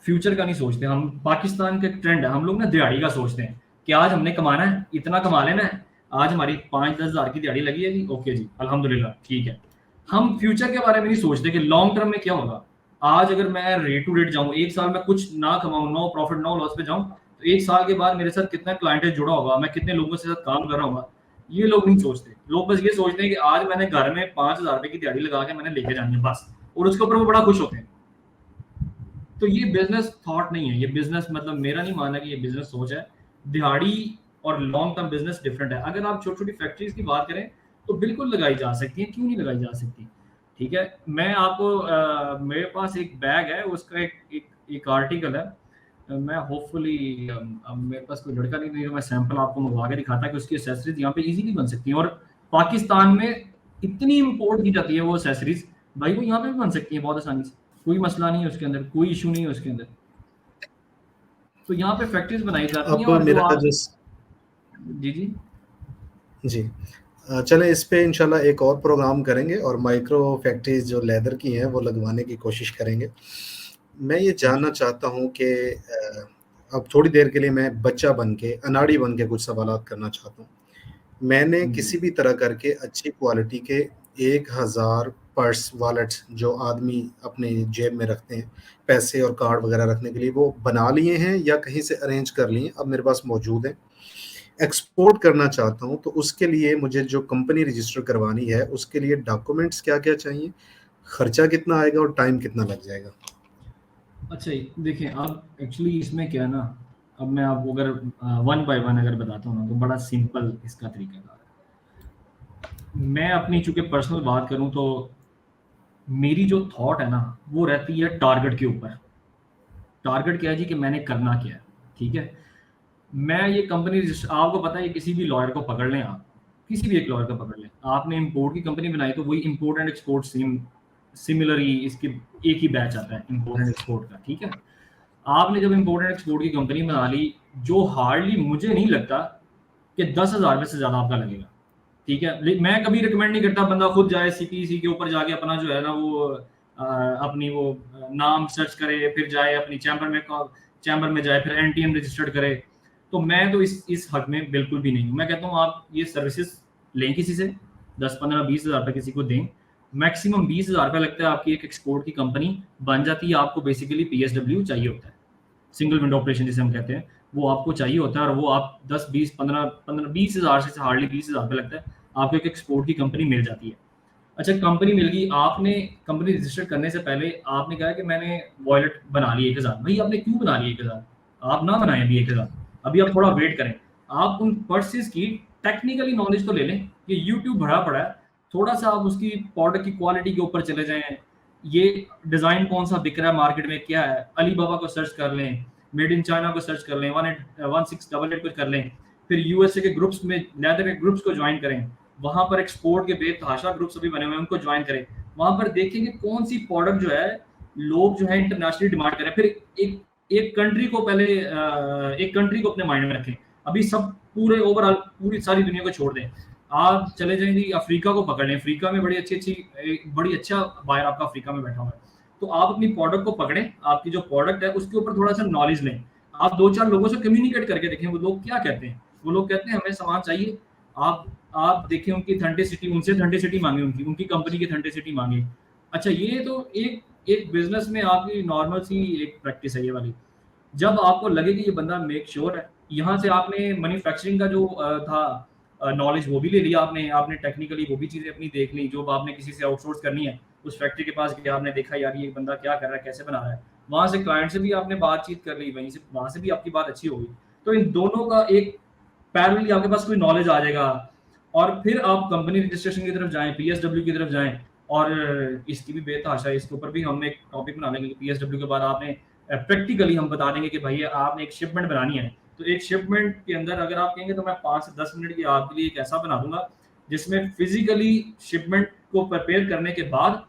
फ्यूचर का नहीं सोचते। हम पाकिस्तान का ट्रेंड है, हम लोग ना दिहाड़ी का सोचते हैं कि आज हमने कमाना है, इतना कमा लेना है, आज हमारी 5-10 हज़ार की दिहाड़ी लगी है जी, ओके जी, अल्हम्दुलिल्लाह, ठीक है। हम फ्यूचर के बारे में नहीं सोचते कि लॉन्ग टर्म में क्या होगा। आज अगर मैं रेट टू रेट जाऊँ, 1 साल में कुछ ना कमाऊँ, नो प्रॉफिट नो लॉस पे जाऊँ, तो 1 साल के बाद मेरे साथ कितना क्लाइंटेज जुड़ा होगा, मैं कितने लोगों के साथ काम कर रहा होऊँगा, ये लोग नहीं सोचते। लोग बस ये सोचते हैं कि आज मैंने घर में 5,000 रुपए की दिहाड़ी लगा के मैंने लेके जानी है बस, और उसके ऊपर वो बड़ा खुश होते हैं। तो ये बिज़नेस थॉट नहीं है, ये बिज़नेस मतलब मेरा नहीं मानना कि ये बिज़नेस सोच है। दिहाड़ी और लॉन्ग टर्म बिज़नेस डिफरेंट है। अगर आप छोटी-छोटी फैक्ट्रीज़ की बात करें, तो बिल्कुल लगाई जा सकती है, क्यों नहीं लगाई जा सकती? ठीक है? मैं आपको मेरे पास एक बैग है, उसका एक एक एक आर्टिकल है। मैं होपफुली अब मेरे पास कोई लड़का नहीं है, तो मैं सैंपल आपको मँगवा के दिखाता कि उसकी एक्सेसरीज़ यहाँ पे ईज़िली बन सकती हैं, और पाकिस्तान में इतनी इम्पोर्ट की जाती है वो एक्सेसरीज़, भाई वो यहाँ पे भी बन सकती हैं बहुत आसानी से। कोई मसला नहीं है उसके अंदर, कोई इश्यू नहीं है उसके अंदर। तो यहाँ पे फैक्ट्रीज़ बनाई जाती हैं, अब और जो मेरा आप, जिस जी, जी। जी। चलें, इस पे इंशाल्लाह एक और प्रोग्राम करेंगे और माइक्रो फैक्ट्रीज़ जो लेदर की हैं, वो लगवाने की कोशिश करेंगे। मैं ये जानना इंशाल्लाह। चाहता हूँ कि अब थोड़ी देर के लिए मैं बच्चा बन के, अनाड़ी बन के कुछ सवालात करना चाहता हूँ। मैंने जी। किसी भी तरह करके अच्छी क्वालिटी के 1000 पर्स, वॉलेट्स जो आदमी अपने जेब में रखते हैं, पैसे और कार्ड वगैरह रखने के लिए, वो बना लिए हैं या कहीं से अरेंज कर लिए हैं, अब मेरे पास मौजूद हैं। एक्सपोर्ट करना चाहता हूँ, तो उसके लिए मुझे जो कंपनी रजिस्टर करवानी है, उसके लिए डॉक्यूमेंट्स क्या-क्या चाहिए? खर्चा कितना आएगा और टाइम कितना लग जाएगा? अच्छा, देखिए अब एक्चुअली इसमें क्या है ना, अब मैं आपको अगर वन बाय वन अगर बताता हूँ ना, तो बड़ा सिंपल इसका तरीकाकार है। मैं अपनी चूँकि पर्सनल बात करूँ, तो मेरी जो थॉट है ना, वो रहती है टारगेट के ऊपर। टारगेट क्या है जी, कि मैंने करना क्या है, ठीक है? मैं ये कंपनी रजिस्टर, आपको पता है किसी भी लॉयर को पकड़ लें आप, किसी भी एक लॉयर को पकड़ लें, आपने इम्पोर्ट की कंपनी बनाई, तो वही import and export same similar ही इसके एक ही बैच आता है इम्पोर्ट एंड एक्सपोर्ट का, ठीक है? आपने जब इम्पोर्ट एंड एक्सपोर्ट की कंपनी बना ली, जो हार्डली मुझे नहीं लगता कि 10,000 में से ज़्यादा आपका लगेगा। ठीक है, मैं कभी रिकमेंड नहीं करता बंदा खुद जाए सीपीसी के ऊपर जाके अपना जो है ना वो अपनी वो नाम सर्च करे, फिर जाए अपनी चैम्बर में जाए, फिर एनटीएम रजिस्टर्ड करे। तो मैं तो इस हक में बिल्कुल भी नहीं हूँ। मैं कहता हूँ आप ये सर्विसेज लें किसी से, 10-15-20 हज़ार रुपये किसी को दें, मैक्सिमम 20 हज़ार रुपये लगता है, आपकी एक एक्सपोर्ट की कंपनी बन जाती है। आपको बेसिकली पीएसडब्ल्यू चाहिए होता है, सिंगल विंडो ऑपरेशन जिसे हम कहते हैं, वो आपको चाहिए होता है, और वो आप 10-20 15 15 20 हज़ार से हार्डली 20 हज़ार रुपये लगता है, आपको एक एक्सपोर्ट की कंपनी मिल जाती है। अच्छा, कंपनी मिल गई, आपने कंपनी रजिस्टर करने से पहले आपने कहा कि मैंने वॉलेट बना ली 1,000। भाई आपने क्यों बना ली 1,000? आप ना बनाएं अभी 1,000, अभी आप थोड़ा वेट करें। आप उन पर्सेस की टेक्निकली नॉलेज तो ले लें, ये यूट्यूब भरा पड़ा है, थोड़ा सा आप उसकी प्रोडक्ट की क्वालिटी के ऊपर चले जाएं, ये डिज़ाइन कौन सा बिक रहा है मार्केट में, क्या है, अलीबाबा को सर्च कर लें, मेड इन चाइना को सर्च कर लें, 1688 को कर लें, फिर यूएसए के ग्रुप्स में, लेदर के ग्रुप्स को ज्वाइन करें, वहां पर एक्सपोर्ट के बेतहाशा ग्रुप्स अभी बने हुए हैं, उनको ज्वाइन करें। वहां पर देखेंगे कौन सी प्रोडक्ट जो है लोग जो है इंटरनेशनली डिमांड करें। फिर एक एक कंट्री को पहले एक कंट्री को अपने माइंड में रखें। अभी सब पूरे ओवरऑल पूरी सारी दुनिया को छोड़ दें, आप चले जाएंगे अफ्रीका को पकड़ लें। अफ्रीका में बड़ी अच्छा बायर आपका अफ्रीका में बैठा हुआ है। तो आप अपनी प्रोडक्ट को पकड़ें, आपकी जो प्रोडक्ट है उसके ऊपर थोड़ा सा नॉलेज लें, आप 2-4 लोगों से कम्युनिकेट करके देखें वो लोग क्या कहते हैं। वो लोग कहते हैं हमें सामान चाहिए, आप देखें उनकी ऑथेंटिसिटी, उनसे ऑथेंटिसिटी मांगे, उनकी कंपनी की ऑथेंटिसिटी मांगे। अच्छा, ये तो एक एक बिजनेस में आपकी नॉर्मल सी एक प्रैक्टिस है ये वाली। जब आपको लगे कि ये बंदा मेक श्योर है, यहाँ से आपने मैन्युफैक्चरिंग का जो था नॉलेज वो भी ले लिया, आपने आपने टेक्निकली वो भी चीज़ें अपनी देख ली, जो आपने किसी से आउटसोर्स करनी है, उस फैक्ट्री के पास गया, आपने देखा यार ये बंदा क्या कर रहा है, कैसे बना रहा है, वहाँ से क्लाइंट से भी आपने बातचीत कर ली, वहीं से वहाँ से भी आपकी बात अच्छी होगी। तो इन दोनों का एक पैरेलली आपके पास कोई नॉलेज आ जाएगा, और फिर आप कंपनी रजिस्ट्रेशन की तरफ जाएँ, पीएसडब्ल्यू की तरफ जाएँ। और इसकी भी बेतहाशा है, इसके ऊपर भी हम एक टॉपिक बना लेंगे। पीएसडब्ल्यू के बाद आपने प्रैक्टिकली हम बता देंगे कि भाई आपने एक शिपमेंट बनानी है, तो एक शिपमेंट के अंदर अगर आप कहेंगे तो मैं 5 से 10 मिनट की आपके लिए एक ऐसा बना दूंगा जिसमें फिजिकली शिपमेंट को प्रिपेयर करने के बाद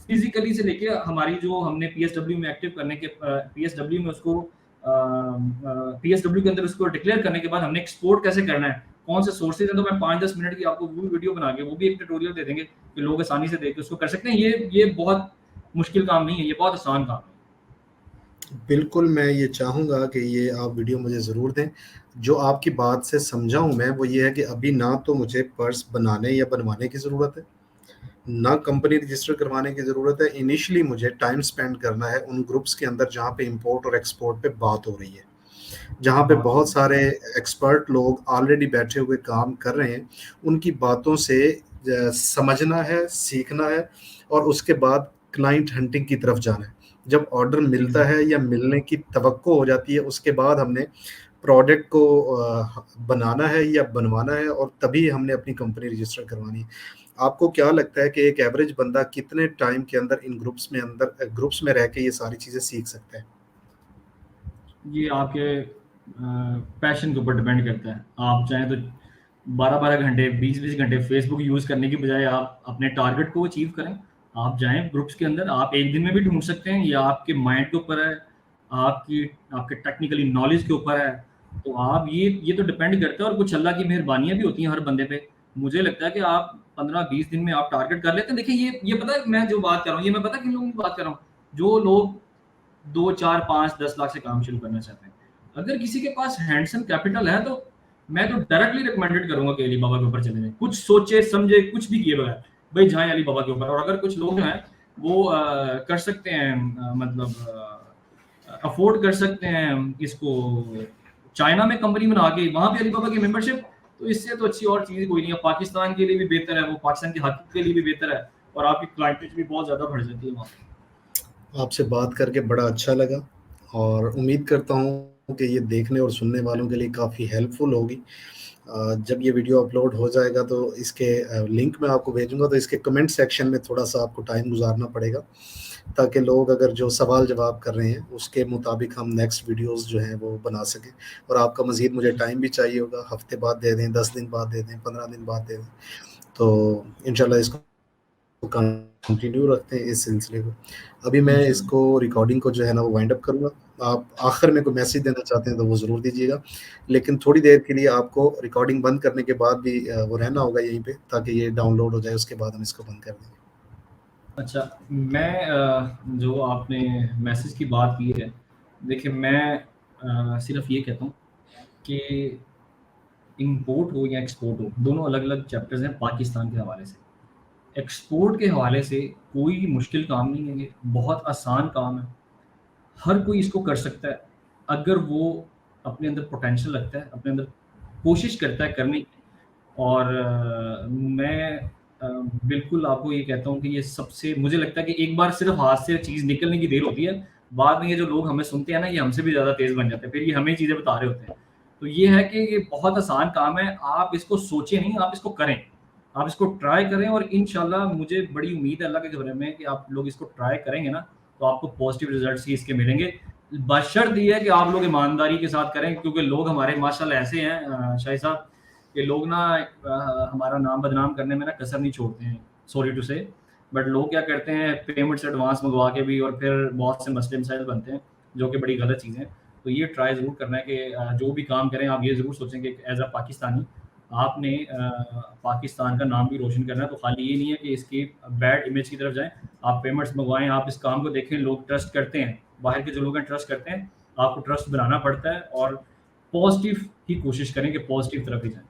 फिजिकली से लेके हमारी जो हमने पीएसडब्ल्यू में एक्टिव करने के पीएसडब्ल्यू में उसको पीएसडब्ल्यू के अंदर उसको डिक्लेयर करने के बाद हमने एक्सपोर्ट कैसे करना है, कौन से सोर्सेज हैं, तो मैं 5-10 मिनट की आपको वो वीडियो बना के वो भी एक ट्यूटोरियल दे देंगे कि लोग आसानी से देख के उसको कर सकते हैं। ये बहुत मुश्किल काम नहीं है, ये बहुत आसान काम है। बिल्कुल, मैं ये चाहूँगा कि ये आप वीडियो मुझे ज़रूर दें। जो आपकी बात से समझा हूँ मैं, वो ये है कि अभी ना तो मुझे पर्स बनाने या बनवाने की ज़रूरत है, ना कंपनी रजिस्टर करवाने की ज़रूरत है। इनिशियली मुझे टाइम स्पेंड करना है उन ग्रुप्स के अंदर जहाँ पे इम्पोर्ट और एक्सपोर्ट पे बात हो रही है। जहाँ पे बहुत बहुत सारे एक्सपर्ट लोग ऑलरेडी बैठे हुए काम कर रहे हैं, उनकी बातों से समझना है, सीखना है, और उसके बाद क्लाइंट हंटिंग की तरफ जाना है। जब ऑर्डर मिलता है या मिलने की तवक्को हो जाती है, उसके बाद हमने प्रोडक्ट को बनाना है या बनवाना है, और तभी हमने अपनी कंपनी रजिस्टर करवानी है। आपको क्या लगता है कि एक एवरेज बंदा कितने टाइम के अंदर इन ग्रुप्स में रह के ये सारी चीज़ें सीख सकता है? ये आपके पैशन के ऊपर डिपेंड करता है। आप चाहें तो 12-12 घंटे, 20-20 घंटे फेसबुक यूज़ करने की बजाय आप अपने टारगेट को अचीव करें। आप जाएँ ग्रुप्स के अंदर, आप एक दिन में भी ढूँढ सकते हैं, ये आपके माइंड के ऊपर है, आपकी आपके टेक्निकली नॉलेज के ऊपर है। तो आप ये तो डिपेंड करता है, और कुछ अल्लाह की मेहरबानियाँ भी होती हैं हर बंदे पे। मुझे लगता है कि आप 15-20 दिन में आप टारगेट कर लेते हैं। देखिए ये पता है मैं जो बात कर रहा हूँ, ये मैं पता है किन लोगों की बात कर रहा हूँ? जो लोग 2, 4, 5, 10 लाख से काम शुरू करना चाहते हैं। अगर किसी के पास हैंडसम कैपिटल है तो मैं तो डायरेक्टली रिकमेंडेड करूँगा कि अलीबाबा के ऊपर चले जाएँ। कुछ सोचे समझे कुछ भी किए बगैर, भई जाएँ अलीबाबा के ऊपर। और अगर कुछ लोग जो हैं वो कर सकते हैं, मतलब अफ़ोर्ड कर सकते हैं इसको, चाइना में कंपनी बना के वहाँ पे अलीबाबा की मेंबरशिप, तो इससे तो अच्छी और चीज़ कोई नहीं है। पाकिस्तान के लिए भी बेहतर है, वो पाकिस्तान के हक़ के लिए भी बेहतर है, और आपकी क्लाइंटेज भी बहुत ज़्यादा बढ़ जाती है वहाँ पे। आपसे बात करके बड़ा अच्छा लगा, और उम्मीद करता हूँ कि ये देखने और सुनने वालों के लिए काफ़ी हेल्पफुल होगी। जब ये वीडियो अपलोड हो जाएगा तो इसके लिंक मैं आपको भेजूँगा, तो इसके कमेंट सेक्शन में थोड़ा-सा आपको टाइम गुज़ारना पड़ेगा, ताकि लोग अगर जो सवाल जवाब कर रहे हैं, उसके मुताबिक हम नेक्स्ट वीडियोज़ जो हैं वो बना सकें। और आपका मज़ीद मुझे जी। टाइम भी चाहिए होगा, हफ़्ते बाद दे दें, 10 दिन बाद दे दें, 15 दिन बाद दे दें। तो इंशाल्लाह इसको कंटिन्यू रखते हैं इस सिलसिले को। अभी मैं इंशाल्लाह। इसको रिकॉर्डिंग को जो है ना वो वाइंड अप करूँगा। आप आखिर में कोई मैसेज देना चाहते हैं तो वो ज़रूर दीजिएगा। लेकिन थोड़ी देर के लिए आपको रिकॉर्डिंग बंद करने के बाद भी वो रहना होगा यहीं पे, ताकि ये डाउनलोड हो जाए, उसके बाद हम इसको बंद कर देंगे। अच्छा, मैं जो आपने मैसेज की बात की है, देखिए मैं सिर्फ़ ये कहता हूँ कि इम्पोर्ट हो या एक्सपोर्ट हो, दोनों अलग-अलग चैप्टर्स हैं पाकिस्तान के हवाले से। एक्सपोर्ट के हवाले से कोई मुश्किल काम नहीं है ये, बहुत आसान काम है। हर कोई इसको कर सकता है, अगर वो अपने अंदर पोटेंशियल रखता है, अपने अंदर कोशिश करता है करने की। और मैं बिल्कुल आपको ये कहता हूँ कि ये सबसे मुझे लगता है कि एक बार सिर्फ़ हाथ से चीज़ निकलने की देर होती है, बाद में ये जो लोग हमें सुनते हैं ना, ये हमसे भी ज़्यादा तेज़ बन जाते हैं, फिर ये हमें चीज़ें बता रहे होते हैं। तो ये है कि ये बहुत आसान काम है, आप इसको सोचें नहीं, आप इसको करें। आप इसको ट्राई करें और इंशाल्लाह मुझे बड़ी उम्मीद है अल्लाह के घर में कि आप लोग इसको ट्राई करेंगे ना, तो आपको पॉज़िटिव रिज़ल्ट्स ही इसके मिलेंगे। बशर्त ये है कि आप लोग ईमानदारी के साथ करें, क्योंकि लोग हमारे माशाल्लाह ऐसे हैं शाहिद साहब, कि लोग ना हमारा नाम बदनाम करने में ना कसर नहीं छोड़ते हैं, सॉरी टू से। बट लोग क्या करते हैं, पेमेंट्स एडवांस मंगवा के भी और फिर बहुत से मसले मसाइल बनते हैं, जो कि बड़ी गलत चीज़ें हैं। तो ये ट्राई ज़रूर करना है कि जो भी काम करें आप ये ज़रूर सोचें कि एज़ अ पाकिस्तानी आपने पाकिस्तान का नाम भी रोशन करना है। तो खाली ये नहीं है कि इसकी बैड इमेज की तरफ जाएँ, आप पेमेंट्स मंगवाएँ, आप इस काम को देखें, लोग ट्रस्ट करते हैं, बाहर के जो लोग हैं ट्रस्ट करते हैं, आपको ट्रस्ट बनाना पड़ता है और पॉज़िटिव ही कोशिश करें कि पॉज़िटिव तरफ ही जाएँ।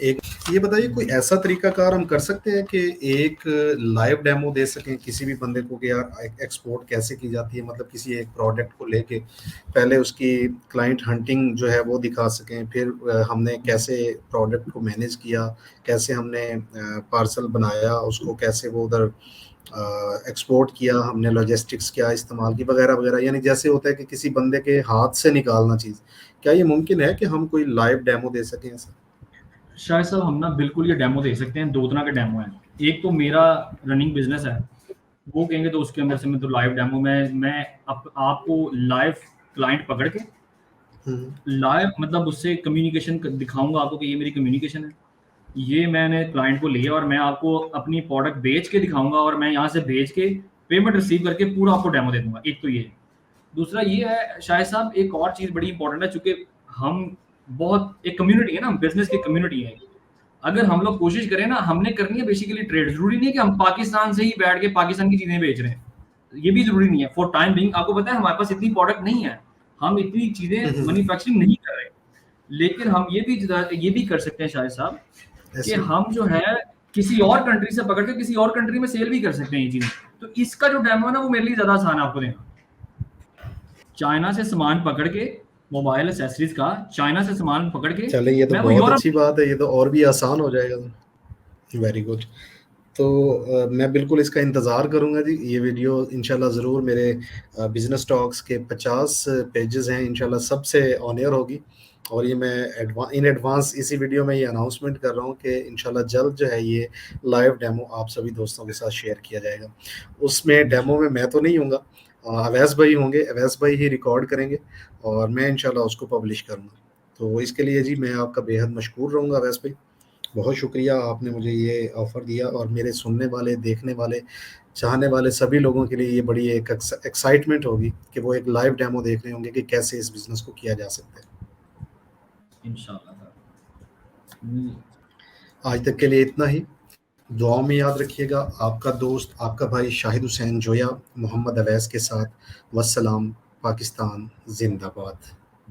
एक ये बताइए, कोई ऐसा तरीकाकार हम कर सकते हैं कि एक लाइव डेमो दे सकें किसी भी बंदे को कि यार एक्सपोर्ट कैसे की जाती है, मतलब किसी एक प्रोडक्ट को लेके पहले उसकी क्लाइंट हंटिंग जो है वो दिखा सकें, फिर हमने कैसे प्रोडक्ट को मैनेज किया, कैसे हमने पार्सल बनाया, उसको कैसे वो उधर एक्सपोर्ट किया, हमने लॉजिस्टिक्स क्या इस्तेमाल की, वगैरह वगैरह। यानी जैसे होता है कि किसी बंदे के हाथ से निकालना चीज़, क्या ये मुमकिन है कि हम कोई लाइव डेमो दे सकें ऐसा? शायद साहब हम ना बिल्कुल ये डेमो दे सकते हैं, 2 तरह के डेमो हैं। एक तो मेरा रनिंग बिज़नेस है, वो कहेंगे तो उसके अंदर से मैं तो लाइव डेमो मैं आपको लाइव क्लाइंट पकड़ के हुँ। लाइव मतलब उससे कम्युनिकेशन दिखाऊंगा आपको कि ये मेरी कम्युनिकेशन है, ये मैंने क्लाइंट को लिया और मैं आपको अपनी प्रोडक्ट बेच के दिखाऊंगा और मैं यहाँ से भेज के पेमेंट रिसीव करके पूरा आपको डेमो दे दूंगा। एक तो ये है। दूसरा ये है शायद साहब, एक और चीज़ बड़ी इंपॉर्टेंट है, चूंकि हम बहुत एक कम्युनिटी है ना, बिजनेस की कम्युनिटी है। अगर हम लोग कोशिश करें ना, हमने करनी है बेसिकली ट्रेड, जरूरी नहीं है कि हम पाकिस्तान से ही बैठ के पाकिस्तान की चीजें बेच रहे हैं, ये भी जरूरी नहीं है। फॉर टाइम बिंग आपको पता है हमारे पास इतनी प्रोडक्ट नहीं है, हम इतनी हुँ, चीजें हुँ, हुँ। मैन्युफैक्चरिंग नहीं कर रहे। लेकिन हम ये भी कर सकते हैं शायद साहब कि ऐसे हम जो है किसी और कंट्री से पकड़ के किसी और कंट्री में सेल भी कर सकते हैं ये चीजें। तो इसका जो डेमो है ना, वो मेरे लिए ज्यादा आसान है आपको देना। चाइना से सामान पकड़ के, मोबाइल एसेसरीज का चाइना से सामान पकड़ के चलें, ये तो मैं वो बहुत यूरोप। अच्छी बात है, ये तो और भी आसान हो जाएगा। Very good. तो मैं बिल्कुल इसका इंतज़ार करूँगा जी। ये वीडियो इंशाल्लाह ज़रूर मेरे बिज़नेस टॉक्स के 50 पेजेज़ हैं, इंशाल्लाह सबसे ऑन एयर होगी। और ये मैं इन एडवांस इसी वीडियो में ये अनाउंसमेंट कर रहा हूँ कि इंशाल्लाह जल्द जो है ये लाइव डेमो आप सभी दोस्तों के साथ शेयर किया जाएगा। उसमें डेमो में मैं तो नहीं हूँगा, अवैस भाई होंगे, अवैस भाई ही रिकॉर्ड करेंगे और मैं इंशाल्लाह उसको पब्लिश करूँगा। तो इसके लिए जी मैं आपका बेहद मशकूर रहूँगा अवैस भाई। बहुत शुक्रिया, आपने मुझे ये ऑफ़र दिया और मेरे सुनने वाले, देखने वाले, चाहने वाले सभी लोगों के लिए ये बड़ी एक एक्साइटमेंट होगी कि वो एक लाइव डेमो देख रहे होंगे कि कैसे इस बिज़नेस को किया जा सकता है। इंशाल्लाह। आज तक के लिए इतना ही। दुआओं में याद रखिएगा। आपका दोस्त, आपका भाई शाहिद हुसैन जोया, मोहम्मद अवैस के साथ। वस्सलाम। पाकिस्तान ज़िंदाबाद।